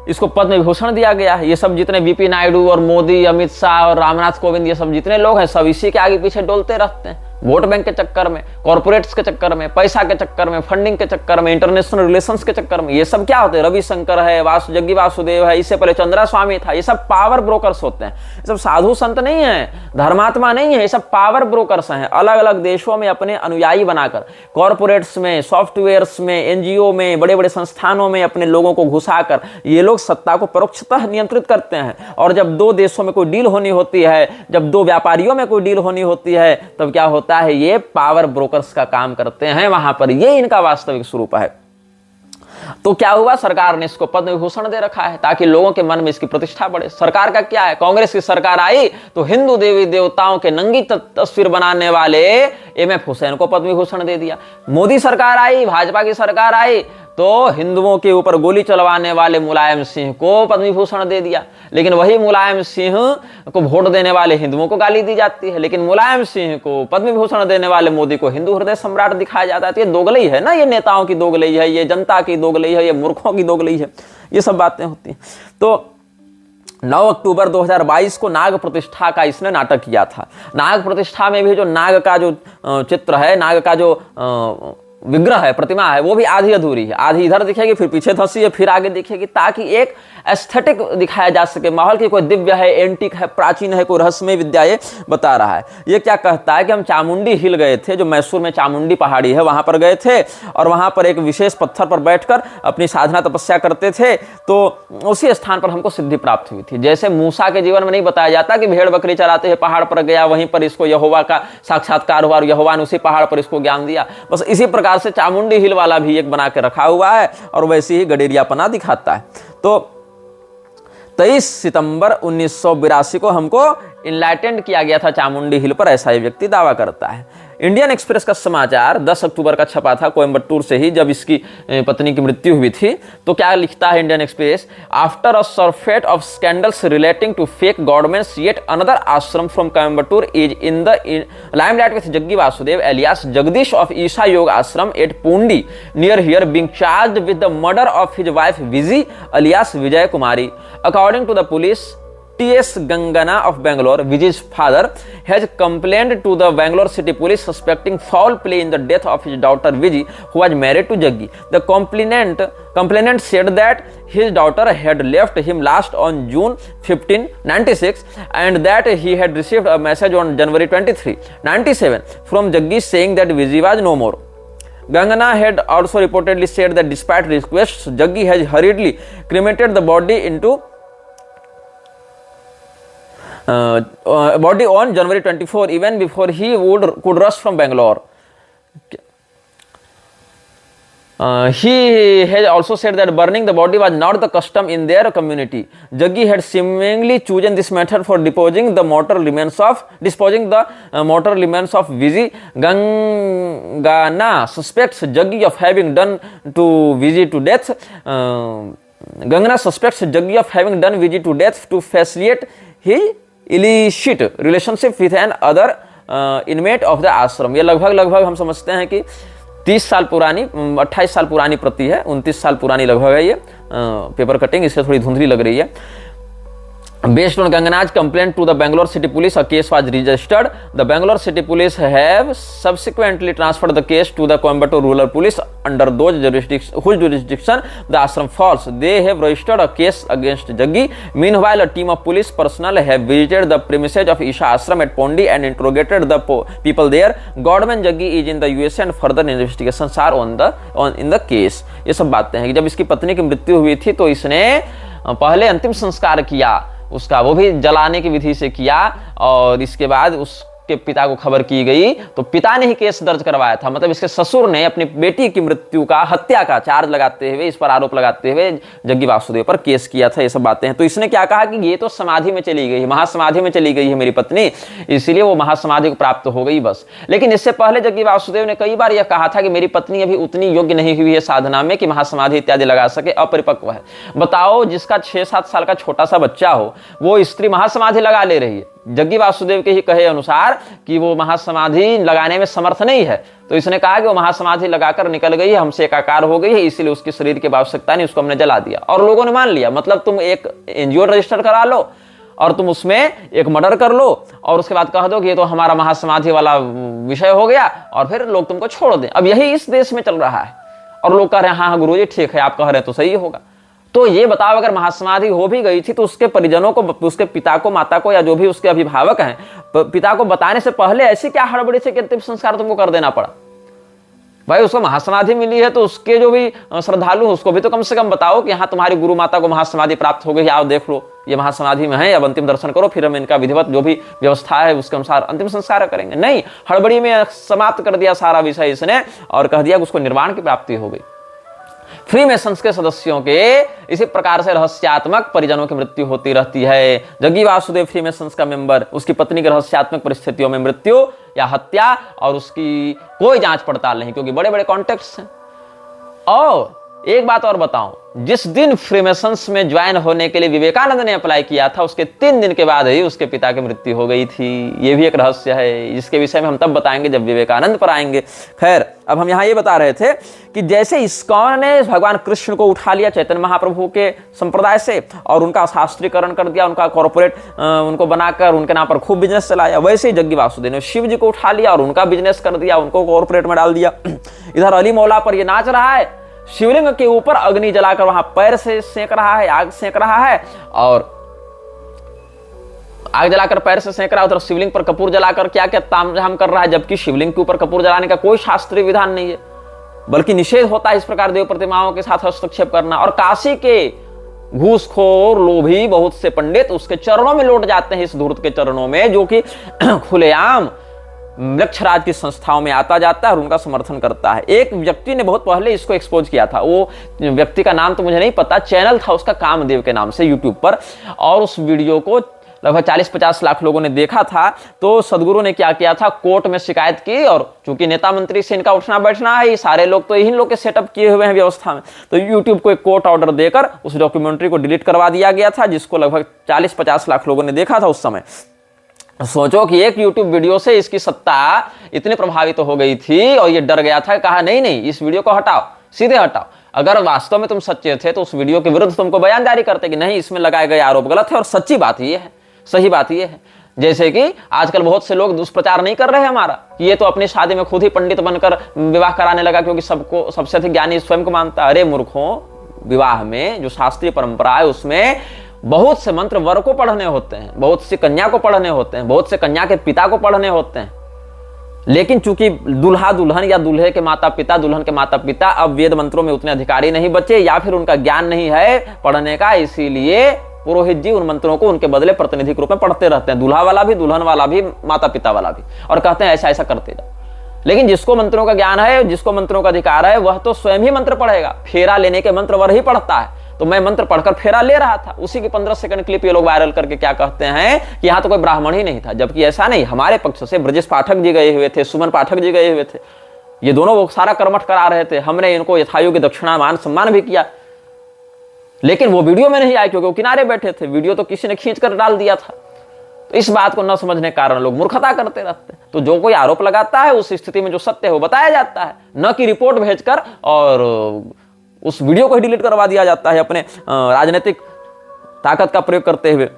इसको पद्म विभूषण दिया गया है। ये सब जितने वीपी नायडू और मोदी, अमित शाह और रामनाथ कोविंद, ये सब जितने लोग हैं सब इसी के आगे पीछे डोलते रहते हैं, वोट बैंक के चक्कर में, कॉर्पोरेट्स के चक्कर में, पैसा के चक्कर में, फंडिंग के चक्कर में, इंटरनेशनल रिलेशंस के चक्कर में। ये सब क्या होते हैं? रविशंकर है, जग्गी वासुदेव है, इससे पहले चंद्रा स्वामी था। ये सब पावर ब्रोकर्स होते हैं। ये सब साधु संत नहीं है, धर्मात्मा नहीं है, ये सब पावर ब्रोकर्स हैं। अलग अलग देशों में अपने अनुयायी बनाकर, कॉर्पोरेट्स में, सॉफ्टवेयर्स में, एनजीओ में, बड़े बड़े संस्थानों में अपने लोगों को घुसाकर ये लोग सत्ता को परोक्षतः नियंत्रित करते हैं। और जब दो देशों में कोई डील होनी होती है, जब दो व्यापारियों में कोई डील होनी होती है, तब क्या होता है? ये पावर ब्रोकर्स का काम करते हैं वहां पर। ये इनका वास्तविक स्वरूप है। तो क्या हुआ? सरकार ने इसको पद्म विभूषण दे रखा है ताकि लोगों के मन में इसकी प्रतिष्ठा बढ़े। सरकार का क्या है? कांग्रेस की सरकार आई तो हिंदू देवी देवताओं के नंगी तस्वीर बनाने वाले एमएफ हुसैन को पद्म विभूषण दे दिया। मोदी सरकार आई, भाजपा की सरकार आई तो हिंदुओं के ऊपर गोली चलवाने वाले मुलायम सिंह को पद्म विभूषण दे दिया। लेकिन वही मुलायम सिंह को वोट देने वाले हिंदुओं को गाली दी जाती है, लेकिन मुलायम सिंह को पद्म विभूषण देने वाले मोदी को हिंदू हृदय सम्राट दिखाया जाता है। तो ये दोगलई है ना, ये नेताओं की दोगलई है, ये जनता की दोगलई है, ये मूर्खों की दोगलई है, ये सब बातें होती हैं। तो 9 अक्टूबर 2022 को नाग प्रतिष्ठा का इसने नाटक किया था। नाग प्रतिष्ठा में भी जो नाग का जो चित्र है, नाग का जो विग्रह है, प्रतिमा है, वो भी आधी अधूरी है। आधी इधर दिखेगी, फिर पीछे धंसी है, फिर आगे दिखेगी, ताकि एक एस्थेटिक दिखाया जा सके माहौल की कोई दिव्य है, एंटिक है, प्राचीन है, कोई रहस्यमय विद्या ये बता रहा है। ये क्या कहता है कि हम चामुंडी हिल गए थे, जो मैसूर में चामुंडी पहाड़ी है, वहां पर गए थे और वहां पर एक विशेष पत्थर पर बैठकर अपनी साधना तपस्या करते थे, तो उसी स्थान पर हमको सिद्धि प्राप्त हुई थी। जैसे मूसा के जीवन में नहीं बताया जाता कि भेड़ बकरी चराते हुए पहाड़ पर गया, वहीं पर इसको यहोवा का साक्षात्कार हुआ और यहोवा ने उसी पहाड़ पर इसको ज्ञान दिया। बस इसी प्रकार से चामुंडी हिल वाला भी एक बना के रखा हुआ है और वैसे ही गडेरियापना दिखाता है। तो 23 सितंबर 1982 को हमको इनलाइटेंड किया गया था चामुंडी हिल पर, ऐसा ही व्यक्ति दावा करता है। इंडियन एक्सप्रेस का समाचार 10 अक्टूबर का छपा था कोयम्बटूर से ही, जब इसकी पत्नी की मृत्यु हुई थी। तो क्या लिखता है Indian Express? After a surfeit of scandals relating to fake governments, yet another ashram from Coimbatore is in the limelight with Jaggi Vasudev alias Jagdish of Isha Yoga Ashram at Poondi near here being charged with the murder of his wife Viji alias Vijay Kumari. According to the police, T.S. Gangana of Bangalore, Vijay's father, has complained to the Bangalore City Police suspecting foul play in the death of his daughter Vijay, who was married to Jaggi. The complainant said that his daughter had left him last on June 15, 96, and that he had received a message on January 23, 97 from Jaggi saying that Vijay was no more. Gangana had also reportedly said that despite requests, Jaggi has hurriedly cremated the body on January 24, even before he could rush from Bangalore. He has also said that burning the body was not the custom in their community. Jaggi had seemingly chosen this method for disposing the mortal remains of Vijay. Gangana suspects Jaggi of having done Vijay to death. Gangana suspects Jaggi of having done Vijay to death to facilitate his illicit relationship with an other inmate of the ashram. ये लगभग हम समझते हैं कि 30 साल पुरानी, 28 साल पुरानी प्रति है, 29 साल पुरानी लगभग है ये पेपर कटिंग, इससे थोड़ी धुंधली लग रही है। Based on Gangana's complaint to the Bangalore City Police, a case was registered. The Bangalore City Police have subsequently transferred the case to the Coimbatore Rural Police under whose jurisdiction the ashram falls. They have registered a case against Jaggi. Meanwhile, a team of police personnel have visited the premises of Isha Ashram at Pondi and interrogated the people there. Godman Jaggi is in the USA and further investigations are in the case. ये सब बातें हैं कि जब इसकी पत्नी की मृत्यु हुई थी तो इसने पहले अंतिम संस्कार किया उसका, वो भी जलाने की विधि से किया, और इसके बाद उसके पिता को खबर की गई तो पिता ने ही केस दर्ज करवाया था। मतलब इसके ससुर ने अपनी बेटी की मृत्यु का, हत्या का चार्ज लगाते हुए, इस पर आरोप लगाते हुए जग्गी वासुदेव पर केस किया था। ये सब बातें हैं। तो इसने क्या कहा कि ये तो समाधि में चली गई, महासमाधि में चली गई है मेरी पत्नी, इसीलिए वो महासमाधि को प्राप्त हो गई बस। लेकिन इससे पहले जग्गी वासुदेव ने कई बार यह कहा था कि मेरी पत्नी अभी उतनी योग्य नहीं हुई है साधना में कि महासमाधि इत्यादि लगा सके, अपरिपक्व है। बताओ, जिसका 6-7 साल का छोटा सा बच्चा हो वो स्त्री महासमाधि लगा ले रही है, जग्गी वासुदेव के ही कहे अनुसार कि वो महासमाधि लगाने में समर्थ नहीं है, तो इसने कहा कि वो महासमाधि लगाकर निकल गई है, हमसे एकाकार हो गई है, इसीलिए उसकी शरीर की आवश्यकता नहीं, उसको हमने जला दिया। और लोगों ने मान लिया। मतलब तुम एक एनजीओ रजिस्टर करा लो और तुम उसमें एक मर्डर कर लो और उसके बाद कह दो कि ये तो हमारा महासमाधि वाला विषय हो गया, और फिर लोग तुमको छोड़ दें। अब यही इस देश में चल रहा है और लोग कह रहे हैं हाँ गुरुजी ठीक है, आप कह रहे हैं तो सही होगा। तो ये बताओ, अगर महासमाधि हो भी गई थी तो उसके परिजनों को, उसके पिता को, माता को, या जो भी उसके अभिभावक हैं, पिता को बताने से पहले ऐसी क्या हड़बड़ी से अंतिम संस्कार तुमको कर देना पड़ा? भाई उसको महासमाधि मिली है तो उसके जो भी श्रद्धालु हैं उसको भी तो कम से कम बताओ कि हाँ तुम्हारी गुरु माता को महासमाधि प्राप्त हो गई, आओ देख लो ये महासमाधि में है, अब अंतिम दर्शन करो, फिर हम इनका विधिवत जो भी व्यवस्था है उसके अनुसार अंतिम संस्कार करेंगे। नहीं, हड़बड़ी में समाप्त कर दिया सारा विषय इसने और कह दिया कि उसको निर्वाण की प्राप्ति हो गई। फ्रीमेसन्स के सदस्यों के इसी प्रकार से रहस्यात्मक परिजनों की मृत्यु होती रहती है। जग्गी वासुदेव फ्रीमेसन्स का मेंबर, उसकी पत्नी की रहस्यात्मक परिस्थितियों में मृत्यु या हत्या, और उसकी कोई जांच पड़ताल नहीं, क्योंकि बड़े बड़े कॉन्टेक्ट्स हैं। और एक बात और बताऊं, जिस दिन फ्रीमेसन्स में ज्वाइन होने के लिए विवेकानंद ने अप्लाई किया था उसके 3 दिन के बाद ही उसके पिता की मृत्यु हो गई थी। यह भी एक रहस्य है, जिसके विषय में हम तब बताएंगे जब विवेकानंद पर आएंगे। खैर, अब हम यहां ये बता रहे थे कि जैसे इस्कॉन ने भगवान कृष्ण को उठा लिया चैतन्य महाप्रभु के संप्रदाय से और उनका शास्त्रीकरण कर दिया, उनका कॉर्पोरेट उनको बनाकर उनके नाम पर खूब बिजनेस चलाया, वैसे ही जग्गी वासुदेव ने शिव जी को उठा लिया और उनका बिजनेस कर दिया, उनको कॉर्पोरेट में डाल दिया। इधर अली मौला पर ये नाच रहा है, शिवलिंग के ऊपर अग्नि जलाकर वहां पैर से सेक रहा है, आग सेक रहा है, और आग जलाकर पैर से सेक रहा है, उधर शिवलिंग पर कपूर जलाकर क्या क्या तामझाम कर रहा है, जबकि शिवलिंग के ऊपर कपूर जलाने का कोई शास्त्रीय विधान नहीं है, बल्कि निषेध होता है इस प्रकार देव प्रतिमाओं के साथ हस्तक्षेप करना। और काशी के घूसखोर लोभी बहुत से पंडित उसके चरणों में लौट जाते हैं, इस धूर्त के चरणों में, जो कि खुलेआम वृक्षराज की संस्थाओं में आता जाता है और उनका समर्थन करता है। एक व्यक्ति ने बहुत पहले इसको एक्सपोज किया था, वो व्यक्ति का नाम तो मुझे नहीं पता, चैनल था उसका कामदेव के नाम से यूट्यूब पर, और उस वीडियो को लगभग 40-50 लाख लोगों ने देखा था। तो सदगुरु ने क्या किया था, कोर्ट में शिकायत की, और चूंकि नेता मंत्री से इनका उठना बैठना है, ये सारे लोग तो इन्हीं लोग के सेटअप किए हुए हैं व्यवस्था में, तो यूट्यूब को एक कोर्ट ऑर्डर देकर उस डॉक्यूमेंट्री को डिलीट करवा दिया गया था, जिसको लगभग 40-50 लाख लोगों ने देखा था उस समय। सोचो कि एक YouTube वीडियो से इसकी सत्ता इतनी प्रभावित तो हो गई थी और ये डर गया था, कहा नहीं नहीं इस वीडियो को हटाओ, सीधे हटाओ। अगर वास्तव में तुम सच्चे थे तो उस वीडियो के विरुद्ध तुमको बयान जारी करते कि नहीं इसमें लगाए गए आरोप गलत है, और सच्ची बात ये है, सही बात ये है। जैसे कि आजकल बहुत से लोग दुष्प्रचार नहीं कर रहे हैं हमारा, ये तो अपनी शादी में खुद ही पंडित बनकर विवाह कराने लगा क्योंकि सबको सबसे अधिक ज्ञानी स्वयं को मानता है। अरे मूर्खों, विवाह में जो शास्त्रीय परंपरा है उसमें बहुत से मंत्र वर को पढ़ने होते हैं, बहुत सी कन्या को पढ़ने होते हैं, बहुत से कन्या के पिता को पढ़ने होते हैं, लेकिन चूंकि दूल्हा दुल्हन या दूल्हे के माता पिता, दुल्हन के माता पिता अब वेद मंत्रों में उतने अधिकारी नहीं बचे, या फिर उनका ज्ञान नहीं है पढ़ने का, इसीलिए पुरोहित जी उन मंत्रों को उनके बदले प्रतिनिधिक रूप में पढ़ते रहते हैं, दूल्हा वाला भी, दुल्हन वाला भी, माता पिता वाला भी, और कहते हैं ऐसा ऐसा करते जाओ। लेकिन जिसको मंत्रों का ज्ञान है, जिसको मंत्रों का अधिकार है, वह तो स्वयं ही मंत्र पढ़ेगा। फेरा लेने के मंत्र वर ही पढ़ता है, तो मैं मंत्र पढ़कर फेरा ले रहा था, उसी की 15 सेकंड क्लिप ये लोग वायरल करके क्या कहते हैं कि यहाँ तो कोई ब्राह्मण ही नहीं था, जबकि ऐसा नहीं। हमारे पक्ष से ब्रजेश पाठक जी गए हुए थे, सुमन पाठक जी गए हुए थे, ये दोनों वो सारा कर्मठ करा रहे थे, हमने इनको यथायोग्य दक्षिणा मान सम्मान भी किया, लेकिन वो वीडियो में नहीं आए क्योंकि वो किनारे बैठे थे, वीडियो तो किसी ने खींच कर डाल दिया था। तो इस बात को न समझने के कारण लोग मूर्खता करते रहते हैं। तो जो कोई आरोप लगाता है उस स्थिति में जो सत्य है वो बताया जाता है, न कि रिपोर्ट भेजकर और उस वीडियो को ही डिलीट करवा दिया जाता है अपने राजनीतिक ताकत का प्रयोग करते हुए।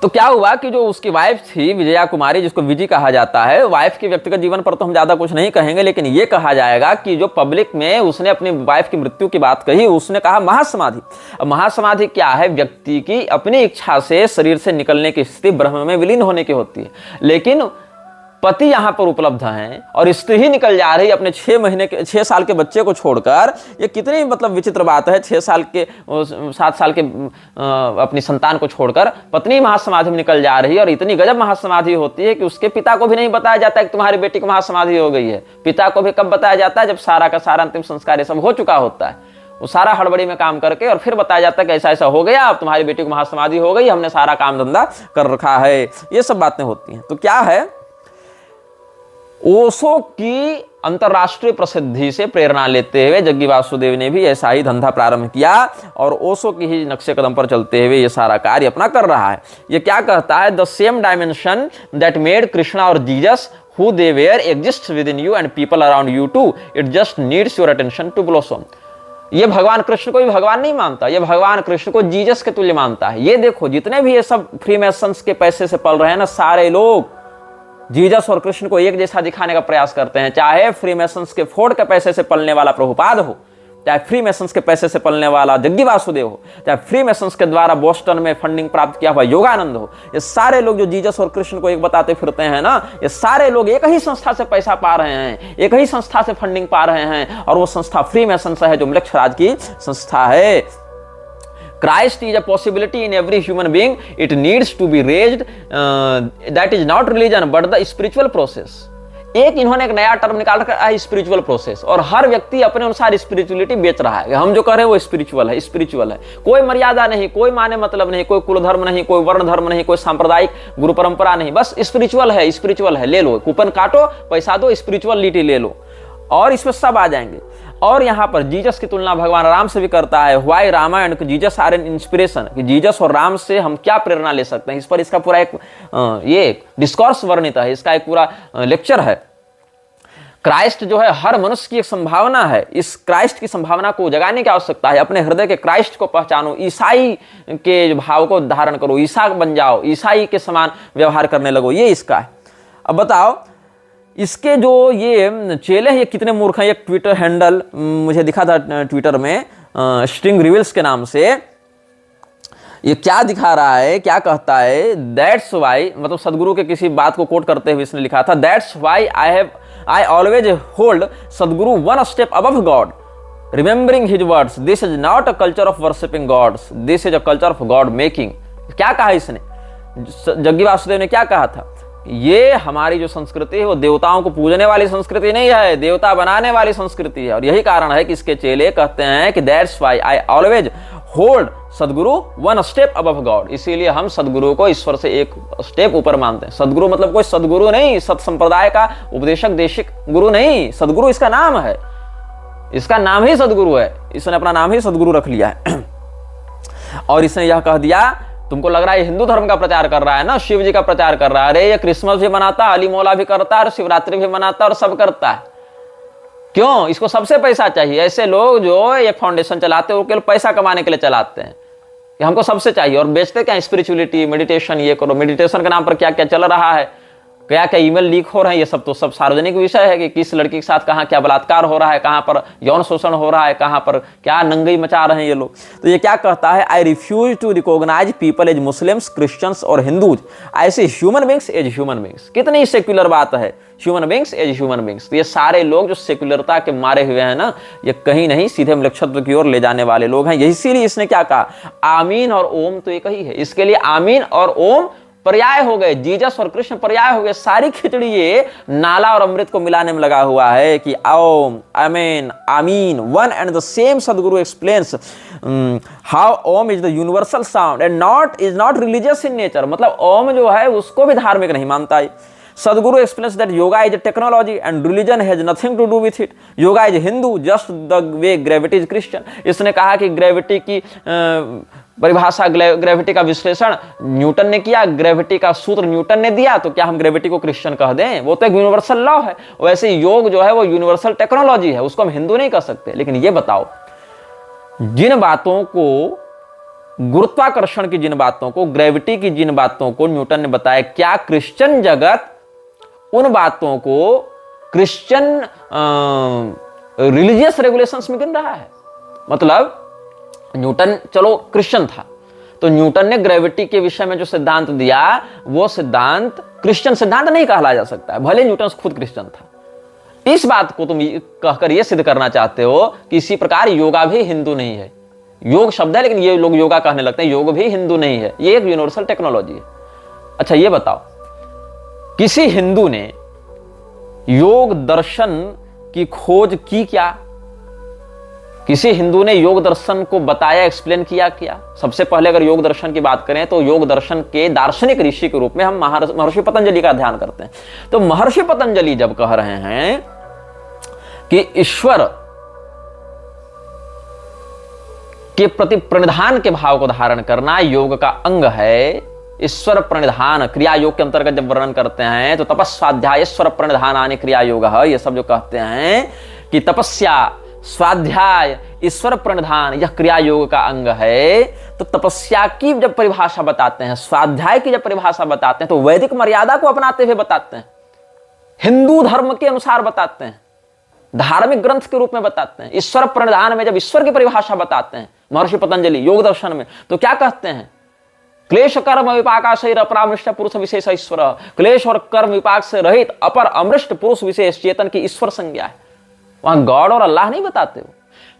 तो क्या हुआ कि जो उसकी वाइफ थी विजया कुमारी, जिसको विजी कहा जाता है, वाइफ के व्यक्तिगत जीवन पर तो हम ज्यादा कुछ नहीं कहेंगे, लेकिन ये कहा जाएगा कि जो पब्लिक में उसने अपनी वाइफ की मृत्यु की बात कही, उसने कहा महासमाधि। अब महासमाधि क्या है, व्यक्ति की अपनी इच्छा से शरीर से निकलने की स्थिति ब्रह्म में विलीन होने की होती है, लेकिन पति यहां पर उपलब्ध हैं और स्त्री ही निकल जा रही अपने 6 साल के बच्चे को छोड़कर। ये कितनी मतलब विचित्र बात है, 7 साल के अपनी संतान को छोड़कर पत्नी महासमाधि में निकल जा रही है, और इतनी गजब महासमाधि होती है कि उसके पिता को भी नहीं बताया जाता है कि तुम्हारी बेटी को महासमाधि हो गई है। पिता को भी कब बताया जाता है, जब सारा का सारा अंतिम संस्कार ये सब हो चुका होता है, वो सारा हड़बड़ी में काम करके, और फिर बताया जाता है कि ऐसा ऐसा हो गया, अब तुम्हारी बेटी को महासमाधि हो गई, हमने सारा काम धंधा कर रखा है। ये सब बातें होती हैं। तो क्या है, ओशो की अंतरराष्ट्रीय प्रसिद्धि से प्रेरणा लेते हुए जग्गी वासुदेव ने भी ऐसा ही धंधा प्रारंभ किया और ओशो की ही नक्शे कदम पर चलते हुए ये सारा कार्य अपना कर रहा है। ये क्या कहता है, the same dimension that made Krishna और Jesus who they were exists within you and people around you too, it just needs your attention to blossom। ये भगवान कृष्ण को भी भगवान नहीं मानता, ये भगवान कृष्ण को जीसस के तुल्य मानता है। ये देखो जितने भी ये सब फ्रीमेसन्स के पैसे से पल रहे हैं ना, सारे लोग जीसस और कृष्ण को एक जैसा दिखाने का प्रयास करते हैं। चाहे फ्रीमेसन्स के फोर्ड के पैसे से पलने वाला प्रभुपाद हो, चाहे फ्रीमेसन्स के पैसे से पलने वाला जग्गी वासुदेव हो, चाहे फ्रीमेसन्स के द्वारा बोस्टन में फंडिंग प्राप्त किया हुआ योगानंद हो, ये सारे लोग जो जीसस और कृष्ण को एक बताते फिरते हैं ना, ये सारे लोग एक ही संस्था से पैसा पा रहे हैं, एक ही संस्था से फंडिंग पा रहे हैं, और वो संस्था फ्रीमेसन्स है जो मृक्षराज की संस्था है। Christ is a possibility in every human being. It needs to be raised. That is not religion, but the spiritual process. एक इन्होंने एक नया टर्म निकाल रखा है, स्पिरिचुअल प्रोसेस, और हर व्यक्ति अपने अनुसार स्पिरिचुअलिटी बेच रहा है। हम जो कर रहे हैं वो स्पिरिचुअल है, स्पिरिचुअल है। कोई मर्यादा नहीं, कोई माने मतलब नहीं, कोई कुल धर्म नहीं, कोई वर्ण धर्म नहीं, कोई सांप्रदायिक गुरु परंपरा नहीं, बस स्पिरिचुअल है, स्पिरिचुअल है। ले लो, कूपन काटो, पैसा दो, स्पिरिचुअलिटी ले लो, और इसमें सब आ जाएंगे। और यहाँ पर जीसस की तुलना भगवान राम से भी करता है। Why Rama and Jesus are an inspiration, कि जीसस और राम से हम क्या प्रेरणा ले सकते हैं। इस पर इसका पूरा एक डिस्कोर्स वर्णित है, इसका एक पूरा लेक्चर है। क्राइस्ट जो है हर मनुष्य की एक संभावना है। इस क्राइस्ट की संभावना को जगाने की आवश्यकता है। अपने हृदय के क्राइस्ट को पहचानो, ईसाई के भाव को धारण करो, ईसा बन जाओ, ईसाई के समान व्यवहार करने लगो, ये इसका है। अब बताओ इसके जो ये चेले हैं ये कितने मूर्ख हैं। एक ट्विटर हैंडल मुझे दिखा था ट्विटर में, स्ट्रिंग रिविल्स के नाम से, ये क्या दिखा रहा है, क्या कहता है, दैट्स वाई, मतलब सदगुरु के किसी बात को कोट करते हुए इसने लिखा था, that's why I always hold Sadhguru one step above God, remembering his words, this is not a culture of worshipping gods, this is a culture of god making. क्या कहा इसने, जग्गी वासुदेव ने क्या कहा था, ये हमारी जो संस्कृति है वो देवताओं को पूजने वाली संस्कृति नहीं है, देवता बनाने वाली संस्कृति है। और यही कारण है कि इसके चेले कहते हैं कि that's why I always hold Sadhguru one step above God, इसीलिए हम सदगुरु को ईश्वर से एक स्टेप ऊपर मानते हैं। सदगुरु मतलब कोई सदगुरु नहीं, सत संप्रदाय का उपदेशक देशिक गुरु नहीं, सदगुरु इसका नाम है, इसका नाम ही सदगुरु है, इसने अपना नाम ही सदगुरु रख लिया है। और इसने यह कह दिया, तुमको लग रहा है हिंदू धर्म का प्रचार कर रहा है ना, शिव जी का प्रचार कर रहा है, अरे ये क्रिसमस भी मनाता, अली मौला भी करता है, और शिवरात्रि भी मनाता है, और सब करता है। क्यों? इसको सबसे पैसा चाहिए। ऐसे लोग जो एक फाउंडेशन चलाते हैं वो केवल पैसा कमाने के लिए चलाते हैं कि हमको सबसे चाहिए, और बेचते क्या, स्पिरिचुअलिटी, मेडिटेशन, ये करो। मेडिटेशन के नाम पर क्या क्या चल रहा है, क्या क्या ईमेल लीक हो रहे हैं, ये सब तो सब सार्वजनिक विषय है कि किस लड़की के साथ कहाँ क्या बलात्कार हो रहा है, कहाँ पर यौन शोषण हो रहा है, कहाँ पर क्या नंगई मचा रहे हैं ये लोग। तो ये क्या कहता है, I refuse to recognise people as Muslims, Christians और हिंदूज, ऐसे human beings as human beings. कितनी सेक्युलर बात है, human beings as human beings. तो ये सारे लोग जो सेक्युलरता के मारे हुए हैं ना, ये कहीं नहीं सीधे मृक्षत्व की ओर ले जाने वाले लोग हैं। इसीलिए इसने क्या कहा, आमीन और ओम तो एक ही है। इसके लिए आमीन और ओम पर्याय हो गए, जीसस और कृष्ण पर्याय हो गए। सारी खिचड़ी ये नाला और अमृत को मिलाने में लगा हुआ है कि Om, amen, amen, one and the same. Sadhguru explains how Om is the universal sound and is not religious in nature. मतलब ओम जो है उसको भी धार्मिक नहीं मानता है। सदगुरु explains that yoga is a technology and religion has nothing to do with it. Yoga is Hindu just the way gravity is Christian. इसने कहा कि ग्रेविटी की परिभाषा, ग्रेविटी का विश्लेषण न्यूटन ने किया, ग्रेविटी का सूत्र न्यूटन ने दिया, तो क्या हम ग्रेविटी को क्रिश्चियन कह दें? वो तो एक यूनिवर्सल लॉ है। वैसे योग जो है वो यूनिवर्सल टेक्नोलॉजी है, उसको हम हिंदू नहीं कह सकते। लेकिन ये बताओ, जिन बातों को, गुरुत्वाकर्षण की जिन बातों को, ग्रेविटी की जिन बातों को न्यूटन ने बताया, क्या क्रिश्चियन जगत उन बातों को क्रिश्चियन रिलीजियस रेगुलेशंस में गिन रहा है? मतलब न्यूटन चलो क्रिश्चियन था, तो न्यूटन ने ग्रेविटी के विषय में जो सिद्धांत दिया वो सिद्धांत क्रिश्चियन सिद्धांत नहीं कहला जा सकता है, भले न्यूटन खुद क्रिश्चियन था। इस बात को तुम कहकर यह सिद्ध करना चाहते हो कि इसी प्रकार योगा भी हिंदू नहीं है। योग शब्द है लेकिन ये लोग योगा कहने लगते हैं, योग भी हिंदू नहीं है, ये एक यूनिवर्सल टेक्नोलॉजी है। अच्छा ये बताओ, किसी हिंदू ने योग दर्शन की खोज की क्या? किसी हिंदू ने योग दर्शन को बताया, एक्सप्लेन किया क्या? सबसे पहले अगर योग दर्शन की बात करें तो योग दर्शन के दार्शनिक ऋषि के रूप में हम महर्षि पतंजलि का ध्यान करते हैं। तो महर्षि पतंजलि जब कह रहे हैं कि ईश्वर के प्रति प्रणिधान के भाव को धारण करना योग का अंग है। ईश्वर प्रणिधान क्रिया योग के अंतर्गत जब वर्णन करते हैं तो तपस्वाध्याय ईश्वर प्रणिधान आने क्रिया योग है, ये सब जो कहते हैं कि तपस्या स्वाध्याय ईश्वर प्रणिधान यह क्रिया योग का अंग है। तो तपस्या की जब परिभाषा बताते हैं, स्वाध्याय की जब परिभाषा बताते हैं तो वैदिक मर्यादा को अपनाते हुए बताते हैं, हिंदू धर्म के अनुसार बताते हैं, धार्मिक ग्रंथ के रूप में बताते हैं। ईश्वर प्रणिधान में जब ईश्वर की परिभाषा बताते हैं महर्षि पतंजलि योग दर्शन में, तो क्या कहते हैं? क्लेश कर्म विपाक से अपरामृष्ट पुरुष विशेष ईश्वर। क्लेश और कर्म विपाक से रहित अपर अमृष्ट पुरुष विशेष चेतन की ईश्वर संज्ञा है। वहां गॉड और अल्लाह नहीं बताते हो।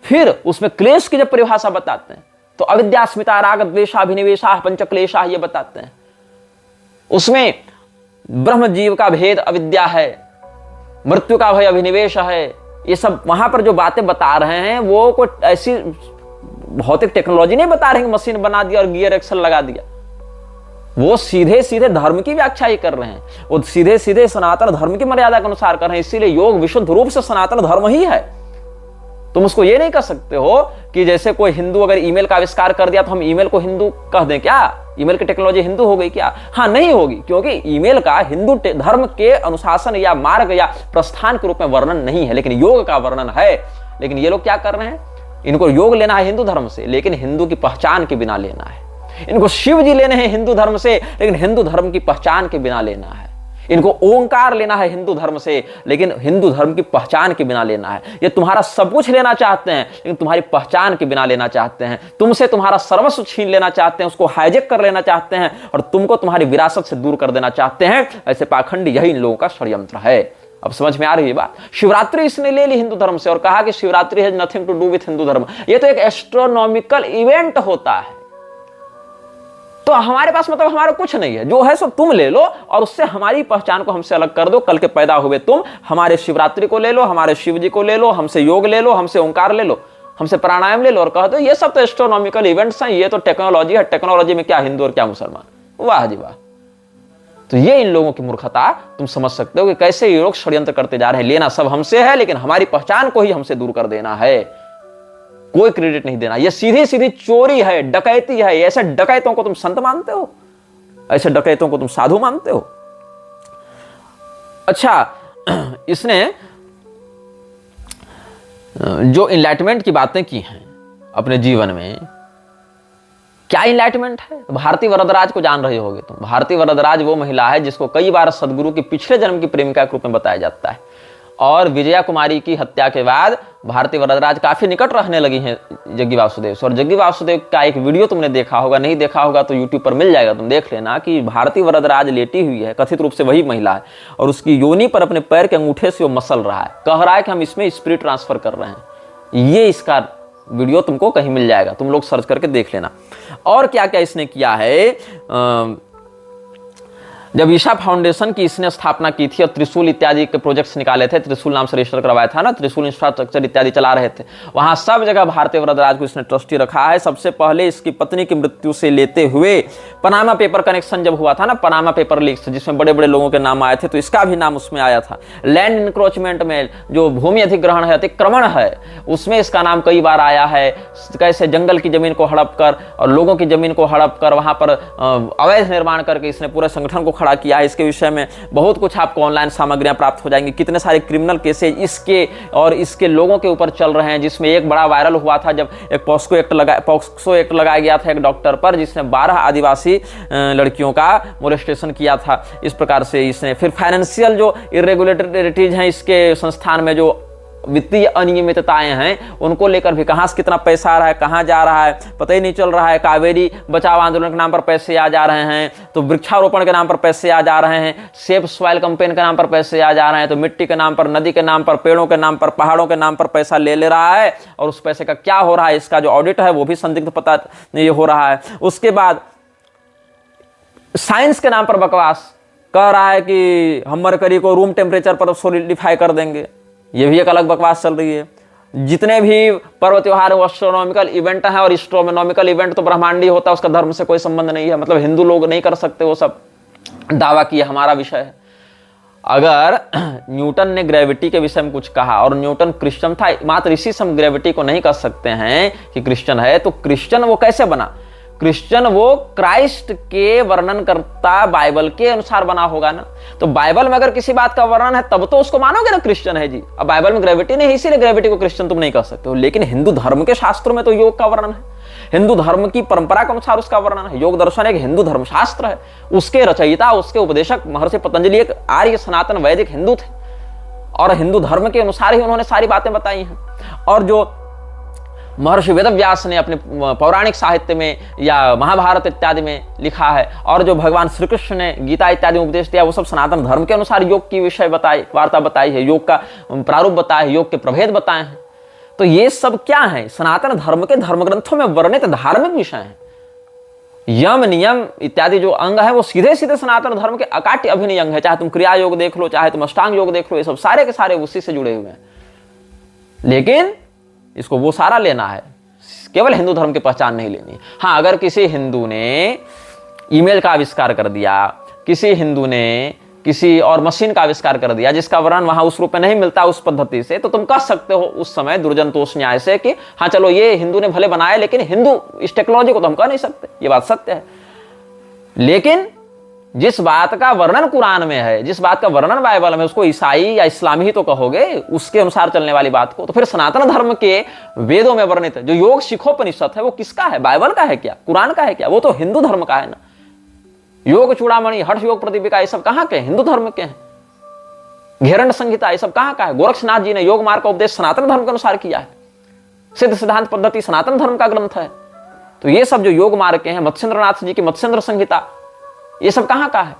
फिर उसमें क्लेश की जब परिभाषा बताते हैं तो अविद्या स्मिता राग द्वेषाभिनिवेशा पंच क्लेशा ये बताते हैं। उसमें ब्रह्म जीव का भेद अविद्या है, मृत्यु का भय अभिनिवेश है। ये सब वहां पर जो बातें बता रहे हैं वो कोई ऐसी भौतिक टेक्नोलॉजी नहीं बता रहे हैं, मशीन बना दिया और गियर एक्सल लगा दिया। वो सीधे सीधे धर्म की व्याख्या ही कर रहे हैं, वो सीधे सीधे सनातन धर्म की मर्यादा के अनुसार कर रहे हैं। इसीलिए योग विशुद्ध रूप से सनातन धर्म ही है। तुम उसको ये नहीं कह सकते हो कि जैसे कोई हिंदू अगर ईमेल का आविष्कार कर दिया तो हम ईमेल को हिंदू कह दें क्या? ईमेल की टेक्नोलॉजी हिंदू हो गई क्या? हाँ, नहीं होगी, क्योंकि ईमेल का हिंदू धर्म के अनुशासन या मार्ग या प्रस्थान के रूप में वर्णन नहीं है, लेकिन योग का वर्णन है। लेकिन ये लोग क्या कर रहे हैं? इनको योग लेना है हिंदू धर्म से, लेकिन हिंदू की पहचान के बिना लेना है। इनको शिव जी लेने हैं हिंदू धर्म से, लेकिन हिंदू धर्म की पहचान के बिना लेना है। इनको ओंकार लेना है हिंदू धर्म से, लेकिन हिंदू धर्म की पहचान के बिना लेना है। ये तुम्हारा सब कुछ लेना चाहते हैं, लेकिन तुम्हारी पहचान के बिना लेना चाहते हैं। तुमसे तुम्हारा सर्वस्व छीन लेना चाहते हैं, उसको हाईजेक कर लेना चाहते हैं और तुमको तुम्हारी विरासत से दूर कर देना चाहते हैं। ऐसे पाखंडी यही इन लोगों का षड्यंत्र है। अब समझ में आ रही है बात? शिवरात्रि इसने ले ली हिंदू धर्म से और कहा कि Shivratri has nothing to do with Hindu धर्म। ये तो एक एस्ट्रोनॉमिकल इवेंट होता है। तो हमारे पास मतलब हमारा कुछ नहीं है, जो है सो तुम ले लो और उससे हमारी पहचान को हमसे अलग कर दो। कल के पैदा हुए तुम हमारे शिवरात्रि को ले लो, हमारे शिव जी को ले लो, हमसे योग ले लो, हमसे ओंकार ले लो, हमसे प्राणायाम ले लो और कह दो ये सब तो एस्ट्रोनॉमिकल इवेंट्स हैं, ये तो टेक्नोलॉजी है। टेक्नोलॉजी में क्या हिंदू और क्या मुसलमान? वाह जी वाह। तो ये इन लोगों की मूर्खता तुम समझ सकते हो कि कैसे ये लोग षड्यंत्र करते जा रहे हैं। लेना सब हमसे है, लेकिन हमारी पहचान को ही हमसे दूर कर देना है, कोई क्रेडिट नहीं देना। ये सीधी सीधी चोरी है, डकैती है। ऐसे डकैतों को तुम संत मानते हो? ऐसे डकैतों को तुम साधु मानते हो? अच्छा, इसने जो इनलाइटमेंट की बातें की हैं अपने जीवन में, क्या इनलाइटमेंट है? भारती वरदराज को जान रहे होगे तुम। भारती वरदराज वो महिला है जिसको कई बार सदगुरु की पिछले जन्म की प्रेमिका के रूप में बताया जाता है। और विजया कुमारी की हत्या के बाद भारती वरदराज काफी निकट रहने लगी हैं जग्गी वासुदेव से। और जग्गी वासुदेव का एक वीडियो तुमने देखा होगा, नहीं देखा होगा तो यूट्यूब पर मिल जाएगा, तुम देख लेना, कि भारती वरदराज लेटी हुई है, कथित रूप से वही महिला है, और उसकी योनि पर अपने पैर के अंगूठे से वो मसल रहा है, कह रहा है कि हम इसमें स्पिरिट ट्रांसफर कर रहे हैं। ये इसका वीडियो तुमको कहीं मिल जाएगा, तुम लोग सर्च करके देख लेना। और क्या क्या इसने किया है, जब ईशा फाउंडेशन की इसने स्थापना की थी और त्रिशूल इत्यादि के प्रोजेक्ट्स निकाले थे, त्रिशूल नाम से रजिस्टर करवाया था ना, त्रिशूल इंफ्रास्ट्रक्चर इत्यादि चला रहे थे, वहां सब जगह भारती वरदराज को इसने ट्रस्टी रखा है। सबसे पहले इसकी पत्नी की मृत्यु से लेते हुए पनामा पेपर कनेक्शन जब हुआ था ना, पनामा पेपर लीक्स, जिसमें बड़े बड़े लोगों के नाम आए थे, तो इसका भी नाम उसमें आया था। लैंड इंक्रोचमेंट में जो भूमि अधिग्रहण है, अतिक्रमण है, उसमें इसका नाम कई बार आया है। कैसे जंगल की जमीन को हड़प कर और लोगों की जमीन को हड़प कर वहां पर अवैध निर्माण करके इसने पूरे संगठन को खड़ा किया है। इसके विषय में बहुत कुछ आपको ऑनलाइन सामग्रियां प्राप्त हो जाएंगी। कितने सारे क्रिमिनल केसेज इसके और इसके लोगों के ऊपर चल रहे हैं, जिसमें एक बड़ा वायरल हुआ था जब एक पॉक्सो एक्ट लगाया गया था एक डॉक्टर पर, जिसने 12 आदिवासी लड़कियों का मोलेस्टेशन किया था। इस प्रकार से इसने फिर फाइनेंशियल जो इरेगुलरिटीज हैं इसके संस्थान में, जो वित्तीय अनियमितताएं हैं, उनको लेकर भी कहां से कितना पैसा आ रहा है, कहां जा रहा है, पता ही नहीं चल रहा है। कावेरी बचाओ आंदोलन के नाम पर पैसे आ जा रहे हैं, तो वृक्षारोपण के नाम पर पैसे आ जा रहे हैं, सेफ सॉइल कैंपेन के नाम पर पैसे आ जा रहे हैं, तो मिट्टी के नाम पर, नदी के नाम पर, पेड़ों के नाम पर, पहाड़ों के नाम पर पैसा ले रहा है। और उस पैसे का क्या हो रहा है, इसका जो ऑडिट है वो भी संदिग्ध पता नहीं हो रहा है। उसके बाद साइंस के नाम पर बकवास कह रहा है कि हम मरकरी को रूम टेम्परेचर पर सॉलिडिफाई कर देंगे, ये भी एक अलग बकवास चल रही है। जितने भी पर्व त्योहार वो एस्ट्रोनॉमिकल इवेंट है, और एस्ट्रोनॉमिकल इवेंट तो ब्रह्मांडीय होता है, उसका धर्म से कोई संबंध नहीं है। मतलब हिंदू लोग नहीं कर सकते, वो सब दावा किया हमारा विषय है। अगर न्यूटन ने ग्रेविटी के विषय में कुछ कहा और न्यूटन क्रिश्चियन था, मात्र इसी से हम ग्रेविटी को नहीं कह सकते हैं कि क्रिश्चियन है, तो क्रिश्चियन वो कैसे बना? क्रिश्चियन वो क्राइस्ट के वर्णन करता बाइबल के अनुसार बना होगा ना। तो बाइबल में अगर किसी बात का वर्णन है तब तो उसको मानोगे ना क्रिश्चियन है जी। अब बाइबल में ग्रेविटी नहीं है, इसीलिए ग्रेविटी को क्रिश्चियन तुम नहीं कह सकते हो। लेकिन हिंदू धर्म के शास्त्रों में तो योग का वर्णन है, हिंदू धर्म की परंपरा के अनुसार उसका वर्णन है। योग दर्शन एक हिंदू धर्मशास्त्र है, उसके रचयिता, उसके उपदेशक महर्षि पतंजलि एक आर्य सनातन वैदिक हिंदू थे और हिंदू धर्म के अनुसार ही उन्होंने सारी बातें बताई हैं। और जो महर्षि वेदव्यास ने अपने पौराणिक साहित्य में या महाभारत इत्यादि में लिखा है, और जो भगवान श्री कृष्ण ने गीता इत्यादि में उपदेश दिया, वो सब सनातन धर्म के अनुसार योग की विषय बताई, वार्ता बताई है, योग का प्रारूप बताया है, योग के प्रभेद बताए हैं। तो ये सब क्या है? सनातन धर्म के धर्म ग्रंथों में वर्णित धार्मिक विषय हैं। यम नियम इत्यादि जो अंग है वो सीधे सीधे सनातन धर्म के अकाट्य अभिनय अंग है। चाहे तुम क्रिया योग देख लो, चाहे तुम अष्टांग योग देख लो, ये सब सारे के सारे उसी से जुड़े हुए हैं। लेकिन इसको वो सारा लेना है, केवल हिंदू धर्म की पहचान नहीं लेनी। हाँ, अगर किसी हिंदू ने ईमेल का आविष्कार कर दिया, किसी हिंदू ने किसी और मशीन का आविष्कार कर दिया जिसका वर्णन वहां उस रूप में नहीं मिलता उस पद्धति से, तो तुम कह सकते हो उस समय दुर्जनतोष न्याय से कि हाँ चलो ये हिंदू ने भले बनाया, लेकिन हिंदू इस टेक्नोलॉजी को तो हम कह नहीं सकते, ये बात सत्य है। लेकिन जिस बात का वर्णन कुरान में है, जिस बात का वर्णन बाइबल में, उसको ईसाई या इस्लामी ही तो कहोगे, उसके अनुसार चलने वाली बात को। तो फिर सनातन धर्म के वेदों में वर्णित जो योग शिखोपनिषद है वो किसका है? बाइबल का है क्या? कुरान का है क्या? वो तो हिंदू धर्म का है ना। योग चूड़ामणि, हर्ष योग प्रतिपिका, ये सब कहाँ के? हिंदू धर्म के हैं। घेरंड संहिता, ये सब कहाँ का है? गोरक्षनाथ जी ने योग मार्ग का उपदेश सनातन धर्म के अनुसार किया है। सिद्ध सिद्धांत पद्धति सनातन धर्म का ग्रंथ है। तो ये सब जो योग मार्ग के हैं, मत्स्येंद्रनाथ जी की मत्स्येंद्र संहिता, ये सब कहाँ का है?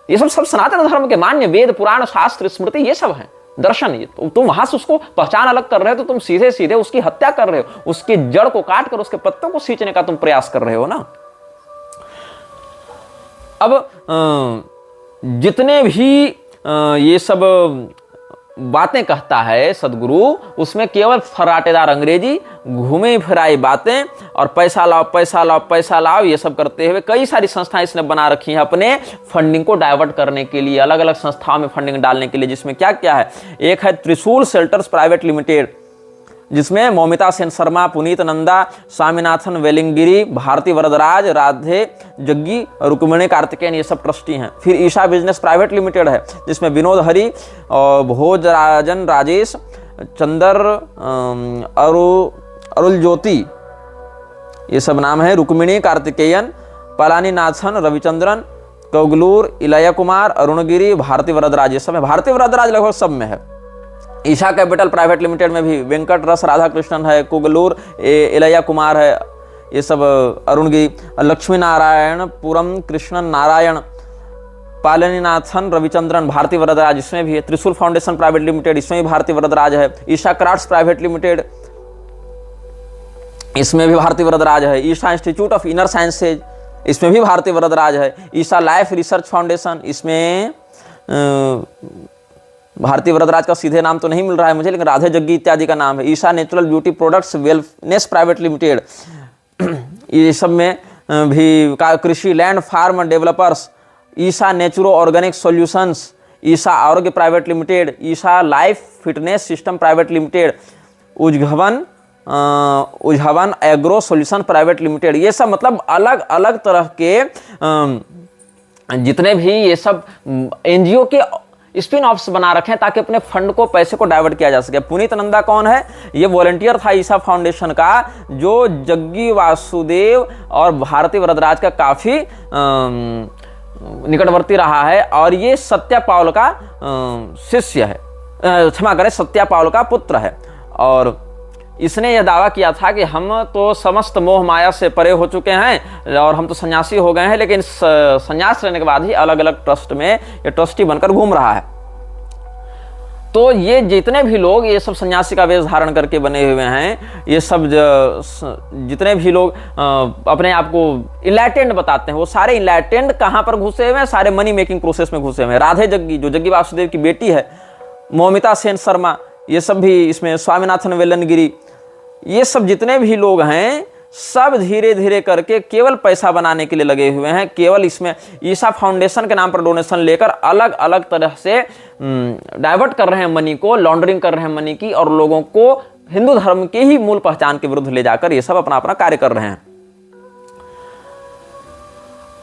ये सब सनातन धर्म के मान्य वेद, पुराण, शास्त्र, स्मृति, ये सब है दर्शन। ये तो तुम वहां से उसको पहचान अलग कर रहे हो, तो तुम सीधे सीधे उसकी हत्या कर रहे हो, उसकी जड़ को काट कर उसके पत्तों को सींचने का तुम प्रयास कर रहे हो ना। अब जितने भी ये सब बातें कहता है सदगुरु, उसमें केवल फराटेदार अंग्रेजी, घूमे फिराई बातें और पैसा लाओ पैसा लाओ पैसा लाओ, ये सब करते हुए कई सारी संस्थाएं इसने बना रखी हैं अपने फंडिंग को डाइवर्ट करने के लिए, अलग अलग संस्थाओं में फंडिंग डालने के लिए। जिसमें क्या क्या है? एक है त्रिशूल शेल्टर्स प्राइवेट लिमिटेड, जिसमें मौमिता सेन शर्मा, पुनीत नंदा, स्वामीनाथन वेलिंगिरी, भारती वरदराज, राधे जग्गी, रुक्मिणी कार्तिकेयन, ये सब ट्रस्टी हैं। फिर ईशा बिजनेस प्राइवेट लिमिटेड है, जिसमें विनोद हरि और भोजराजन राजेश, चंदर, अरुल ज्योति, ये सब नाम है। रुक्मिणी कार्तिकेयन, पलानी नाथन, रविचंद्रन, कौगलूर, इलया कुमार, अरुणगिरी, भारती वरदराज, ये सब है। भारती वरदराज लगभग सब में है। ईशा कैपिटल प्राइवेट लिमिटेड में भी वेंकट रस राधा कृष्णन है, कुगलूर इलया कुमार है, ये सब अरुणगिरी, लक्ष्मी नारायण पुरम, कृष्णन नारायण, पालनीनाथन, रविचंद्रन, भारती वरदराज, इसमें भी है। त्रिशूल फाउंडेशन प्राइवेट लिमिटेड, इसमें भी भारती वरदराज है। ईशा क्राफ्ट्स प्राइवेट लिमिटेड, इसमें भी भारती वरदराज है। Isha institute of inner sciences, इसमें भी भारती वरदराज है। ईशा लाइफ रिसर्च फाउंडेशन, इसमें भारती वरदराज का सीधे नाम तो नहीं मिल रहा है मुझे, लेकिन राधे जग्गी इत्यादि का नाम है। Isha natural beauty products wellness private limited, ये सब में भी Krishi land farm developers, Isha naturo organic solutions, Isha Arogya private limited, Isha life fitness system private limited, Uzhavan agro solution private limited. ये सब मतलब अलग अलग तरह के जितने भी ये सब एनजीओ के स्पिन ऑफ्स बना रखे हैं ताकि अपने फंड को, पैसे को डाइवर्ट किया जा सके। पुनीत नंदा कौन है? ये वॉलंटियर था ईशा फाउंडेशन का, जो जग्गी वासुदेव और भारती वरदराज का काफी निकटवर्ती रहा है, और ये सत्या पाउल का शिष्य है, क्षमा करें, सत्या पाउल का पुत्र है। और इसने यह दावा किया था कि हम तो समस्त मोह माया से परे हो चुके हैं और हम तो सन्यासी हो गए हैं, लेकिन सन्यास लेने के बाद ही अलग अलग ट्रस्ट में ये ट्रस्टी बनकर घूम रहा है। तो ये जितने भी लोग ये सब सन्यासी का वेश धारण करके बने हुए हैं, ये सब जितने भी लोग अपने आप को इनलाइटेंड बताते हैं, वो सारे इनलाइटेंड कहाँ पर घुसे हुए हैं? सारे मनी मेकिंग प्रोसेस में घुसे हुए हैं। राधे जग्गी, जो जग्गी वासुदेव की बेटी है, मौमिता सेन शर्मा, ये सब भी इसमें, स्वामीनाथन वेलनगिरी, ये सब जितने भी लोग हैं सब धीरे धीरे करके केवल पैसा बनाने के लिए लगे हुए हैं। केवल इसमें ईसा फाउंडेशन के नाम पर डोनेशन लेकर अलग अलग तरह से डाइवर्ट कर रहे हैं मनी को, लॉन्ड्रिंग कर रहे हैं मनी की, और लोगों को हिंदू धर्म के ही मूल पहचान के विरुद्ध ले जाकर ये सब अपना अपना कार्य कर रहे हैं।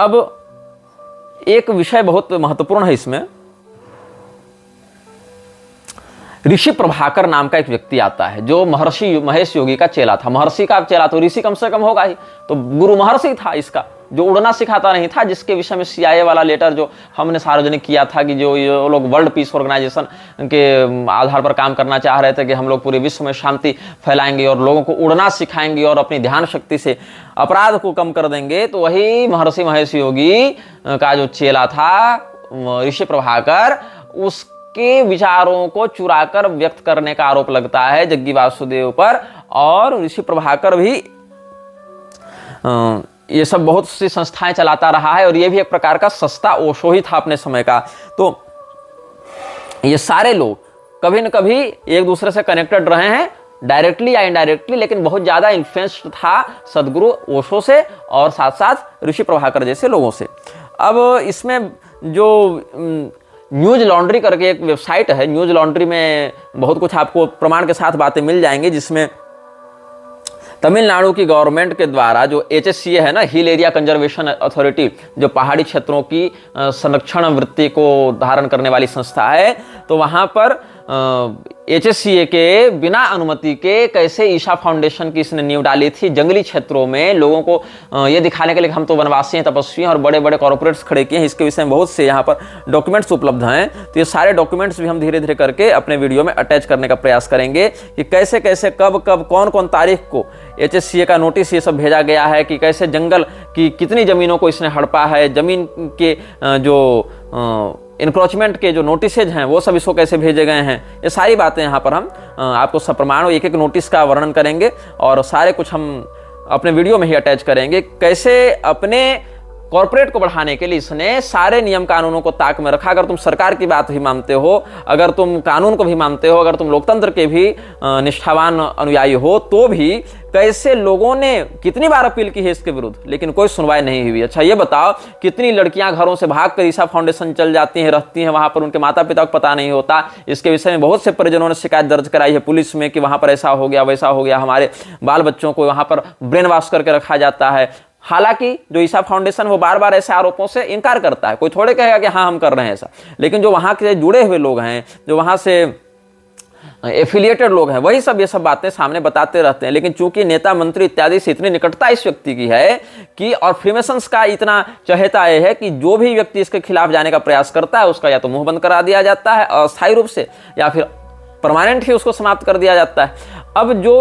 अब एक विषय बहुत महत्वपूर्ण है इसमें। ऋषि प्रभाकर नाम का एक व्यक्ति आता है जो महर्षि महेश योगी का चेला था। महर्षि का चेला तो ऋषि कम से कम होगा ही, तो गुरु महर्षि था इसका, जो उड़ना सिखाता नहीं था, जिसके विषय में CIA वाला लेटर जो हमने सार्वजनिक किया था कि जो ये लोग वर्ल्ड पीस ऑर्गेनाइजेशन के आधार पर काम करना चाह रहे थे कि हम लोग पूरे विश्व में शांति फैलाएंगे और लोगों को उड़ना सिखाएंगे और अपनी ध्यान शक्ति से अपराध को कम कर देंगे। तो वही महर्षि महेश योगी का जो चेला था ऋषि प्रभाकर, उसके विचारों को चुराकर व्यक्त करने का आरोप लगता है जग्गी वासुदेव पर। और ऋषि प्रभाकर भी ये सब बहुत सी संस्थाएं चलाता रहा है और ये भी एक प्रकार का सस्ता ओशो ही था अपने समय का। तो ये सारे लोग कभी न कभी एक दूसरे से कनेक्टेड रहे हैं, डायरेक्टली या इनडायरेक्टली, लेकिन बहुत ज्यादा इन्फ्लुएंस्ड था सदगुरु ओशो से और साथ साथ ऋषि प्रभाकर जैसे लोगों से। अब इसमें जो न्यूज लॉन्ड्री करके एक वेबसाइट है, न्यूज लॉन्ड्री में बहुत कुछ आपको प्रमाण के साथ बातें मिल जाएंगी, जिसमें तमिलनाडु की गवर्नमेंट के द्वारा जो HSCA है ना, हिल एरिया कंजर्वेशन अथॉरिटी, जो पहाड़ी क्षेत्रों की संरक्षण वृत्ति को धारण करने वाली संस्था है, तो वहां पर HSCA के बिना अनुमति के कैसे ईशा फाउंडेशन की इसने नींव डाली थी जंगली क्षेत्रों में लोगों को ये दिखाने के लिए हम तो वनवासी हैं, तपस्वी हैं और बड़े बड़े कॉर्पोरेट्स खड़े किए हैं। इसके विषय में बहुत से यहाँ पर डॉक्यूमेंट्स उपलब्ध हैं। तो ये सारे डॉक्यूमेंट्स भी हम धीरे धीरे करके अपने वीडियो में अटैच करने का प्रयास करेंगे कि कैसे कैसे कब कब कौन कौन तारीख को HSCA का नोटिस ये सब भेजा गया है, कि कैसे जंगल की कितनी जमीनों को इसने हड़पा है, जमीन के जो इनक्रोचमेंट के जो नोटिसेज हैं वो सब इसको कैसे भेजे गए हैं, ये सारी बातें यहाँ पर हम आपको सप्रमाण एक एक नोटिस का वर्णन करेंगे और सारे कुछ हम अपने वीडियो में ही अटैच करेंगे। कैसे अपने कॉर्पोरेट को बढ़ाने के लिए इसने सारे नियम कानूनों को ताक में रखा। अगर तुम सरकार की बात भी मानते हो, अगर तुम कानून को भी मानते हो, अगर तुम लोकतंत्र के भी निष्ठावान अनुयायी हो, तो भी कैसे लोगों ने कितनी बार अपील की है इसके विरुद्ध, लेकिन कोई सुनवाई नहीं हुई। अच्छा ये बताओ, कितनी लड़कियां घरों से भागकर ईशा फाउंडेशन चल जाती हैं, रहती हैं वहां पर, उनके माता पिता को पता नहीं होता। इसके विषय में बहुत से परिजनों ने शिकायत दर्ज कराई है पुलिस में कि वहां पर ऐसा हो गया वैसा हो गया, हमारे बाल बच्चों को वहां पर ब्रेन वॉश करके रखा जाता है। हालांकि जो ईशा फाउंडेशन वो बार बार ऐसे आरोपों से इनकार करता है, कोई थोड़े कहेगा कि हाँ हम कर रहे हैं ऐसा, लेकिन जो वहां के जुड़े हुए लोग हैं, जो वहां से एफिलिएटेड लोग हैं, वही सब ये सब बातें सामने बताते रहते हैं। लेकिन चूंकि नेता मंत्री इत्यादि से इतनी निकटता इस व्यक्ति की है कि, और फ्रीमेसन्स का इतना चहेता है कि जो भी व्यक्ति इसके खिलाफ जाने का प्रयास करता है उसका या तो मुंह बंद करा दिया जाता है अस्थायी रूप से, या फिर परमानेंट ही उसको समाप्त कर दिया जाता है। अब जो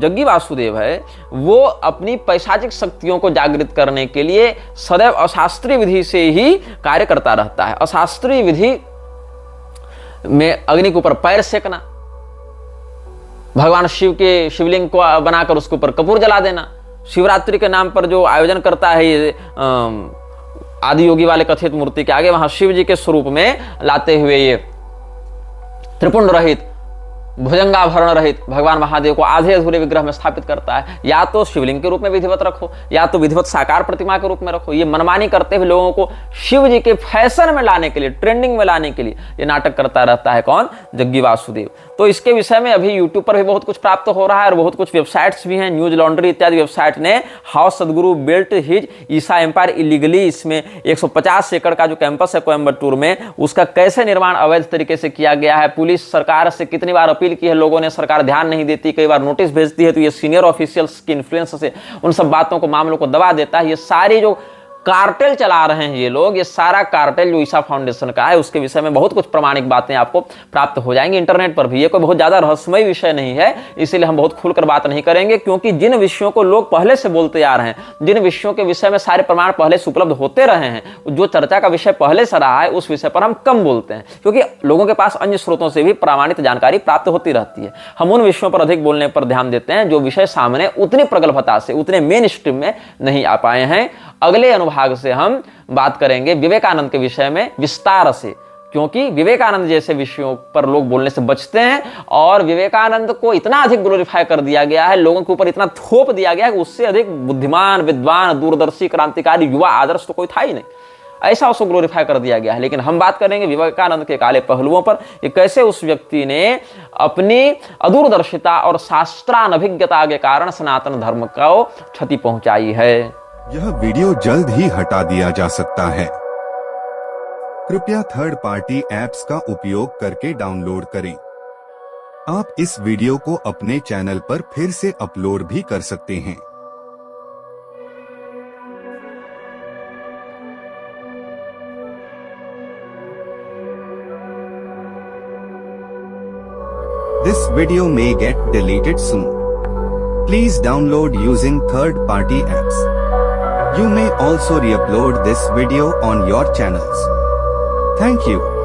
जग्गी वासुदेव है वो अपनी पैशाचिक शक्तियों को जागृत करने के लिए सदैव अशास्त्रीय विधि से ही कार्य करता रहता है। अशास्त्रीय विधि में अग्नि के ऊपर पैर सेकना, भगवान शिव के शिवलिंग को बनाकर उसके ऊपर कपूर जला देना, शिवरात्रि के नाम पर जो आयोजन करता है ये आदि योगी वाले कथित मूर्ति के आगे वहां शिव जी के स्वरूप में लाते हुए ये त्रिपुंड रहित भुजंगाभरण रहित भगवान महादेव को आधे अधूरे विग्रह में स्थापित करता है। या तो शिवलिंग के रूप में विधिवत रखो, या तो विधिवत साकार प्रतिमा के रूप में रखो। ये मनमानी करते हुए लोगों को शिव जी के फैशन में लाने के लिए, ट्रेंडिंग में लाने के लिए ये नाटक करता रहता है कौन? जग्गी वासुदेव। तो इसके विषय में अभी यूट्यूब पर भी बहुत कुछ प्राप्त हो रहा है और बहुत कुछ वेबसाइट्स भी हैं। न्यूज लॉन्ड्री इत्यादि वेबसाइट ने हाउ सदगुरु बिल्ट हिज ईसा एम्पायर इलीगली, इसमें 150 एकड़ का जो कैंपस है कोयम्बटूर में, उसका कैसे निर्माण अवैध तरीके से किया गया है। पुलिस सरकार से कितनी बार अपील की है, लोगों ने, सरकार ध्यान नहीं देती, कई बार नोटिस भेजती है, तो ये सीनियर ऑफिशियल्स की इन्फ्लुएंस से उन सब बातों को, मामलों को दबा देता है। ये सारी जो कार्टेल चला रहे हैं ये लोग, ये सारा कार्टेल जो ईशा फाउंडेशन का है उसके विषय में बहुत कुछ प्रमाणिक बातें आपको प्राप्त हो जाएंगी इंटरनेट पर भी। ये कोई बहुत ज्यादा रहस्यमय विषय नहीं है, इसीलिए हम बहुत खुलकर बात नहीं करेंगे, क्योंकि जिन विषयों को लोग पहले से बोलते आ रहे हैं, जिन विषयों के विषय में सारे प्रमाण पहले से उपलब्ध होते रहे हैं, जो चर्चा का विषय पहले से रहा है, उस विषय पर हम कम बोलते हैं, क्योंकि लोगों के पास अन्य स्रोतों से भी प्रमाणित जानकारी प्राप्त होती रहती है। हम उन विषयों पर अधिक बोलने पर ध्यान देते हैं जो विषय सामने उतनी प्रगल्भता से, उतने मेन स्ट्रीम में नहीं आ पाए हैं। अगले अनुभाग से हम बात करेंगे विवेकानंद के विषय में विस्तार से, क्योंकि विवेकानंद जैसे विषयों पर लोग बोलने से बचते हैं, और विवेकानंद को इतना अधिक ग्लोरीफाई कर दिया गया है, लोगों के ऊपर इतना थोप दिया गया है कि उससे अधिक बुद्धिमान, विद्वान, दूरदर्शी, क्रांतिकारी, युवा आदर्श तो कोई था ही नहीं। ऐसा उसको ग्लोरीफाई कर दिया गया है। लेकिन हम बात करेंगे विवेकानंद के काले पहलुओं पर, कि कैसे उस व्यक्ति ने अपनी अदूरदर्शिता और शास्त्रानभिज्ञता के कारण सनातन धर्म को क्षति पहुंचाई है। यह वीडियो जल्द ही हटा दिया जा सकता है। कृपया थर्ड पार्टी ऐप्स का उपयोग करके डाउनलोड करें। आप इस वीडियो को अपने चैनल पर फिर से अपलोड भी कर सकते हैं। This video may get deleted soon. Please download using third-party apps. You may also re-upload this video on your channels. Thank you.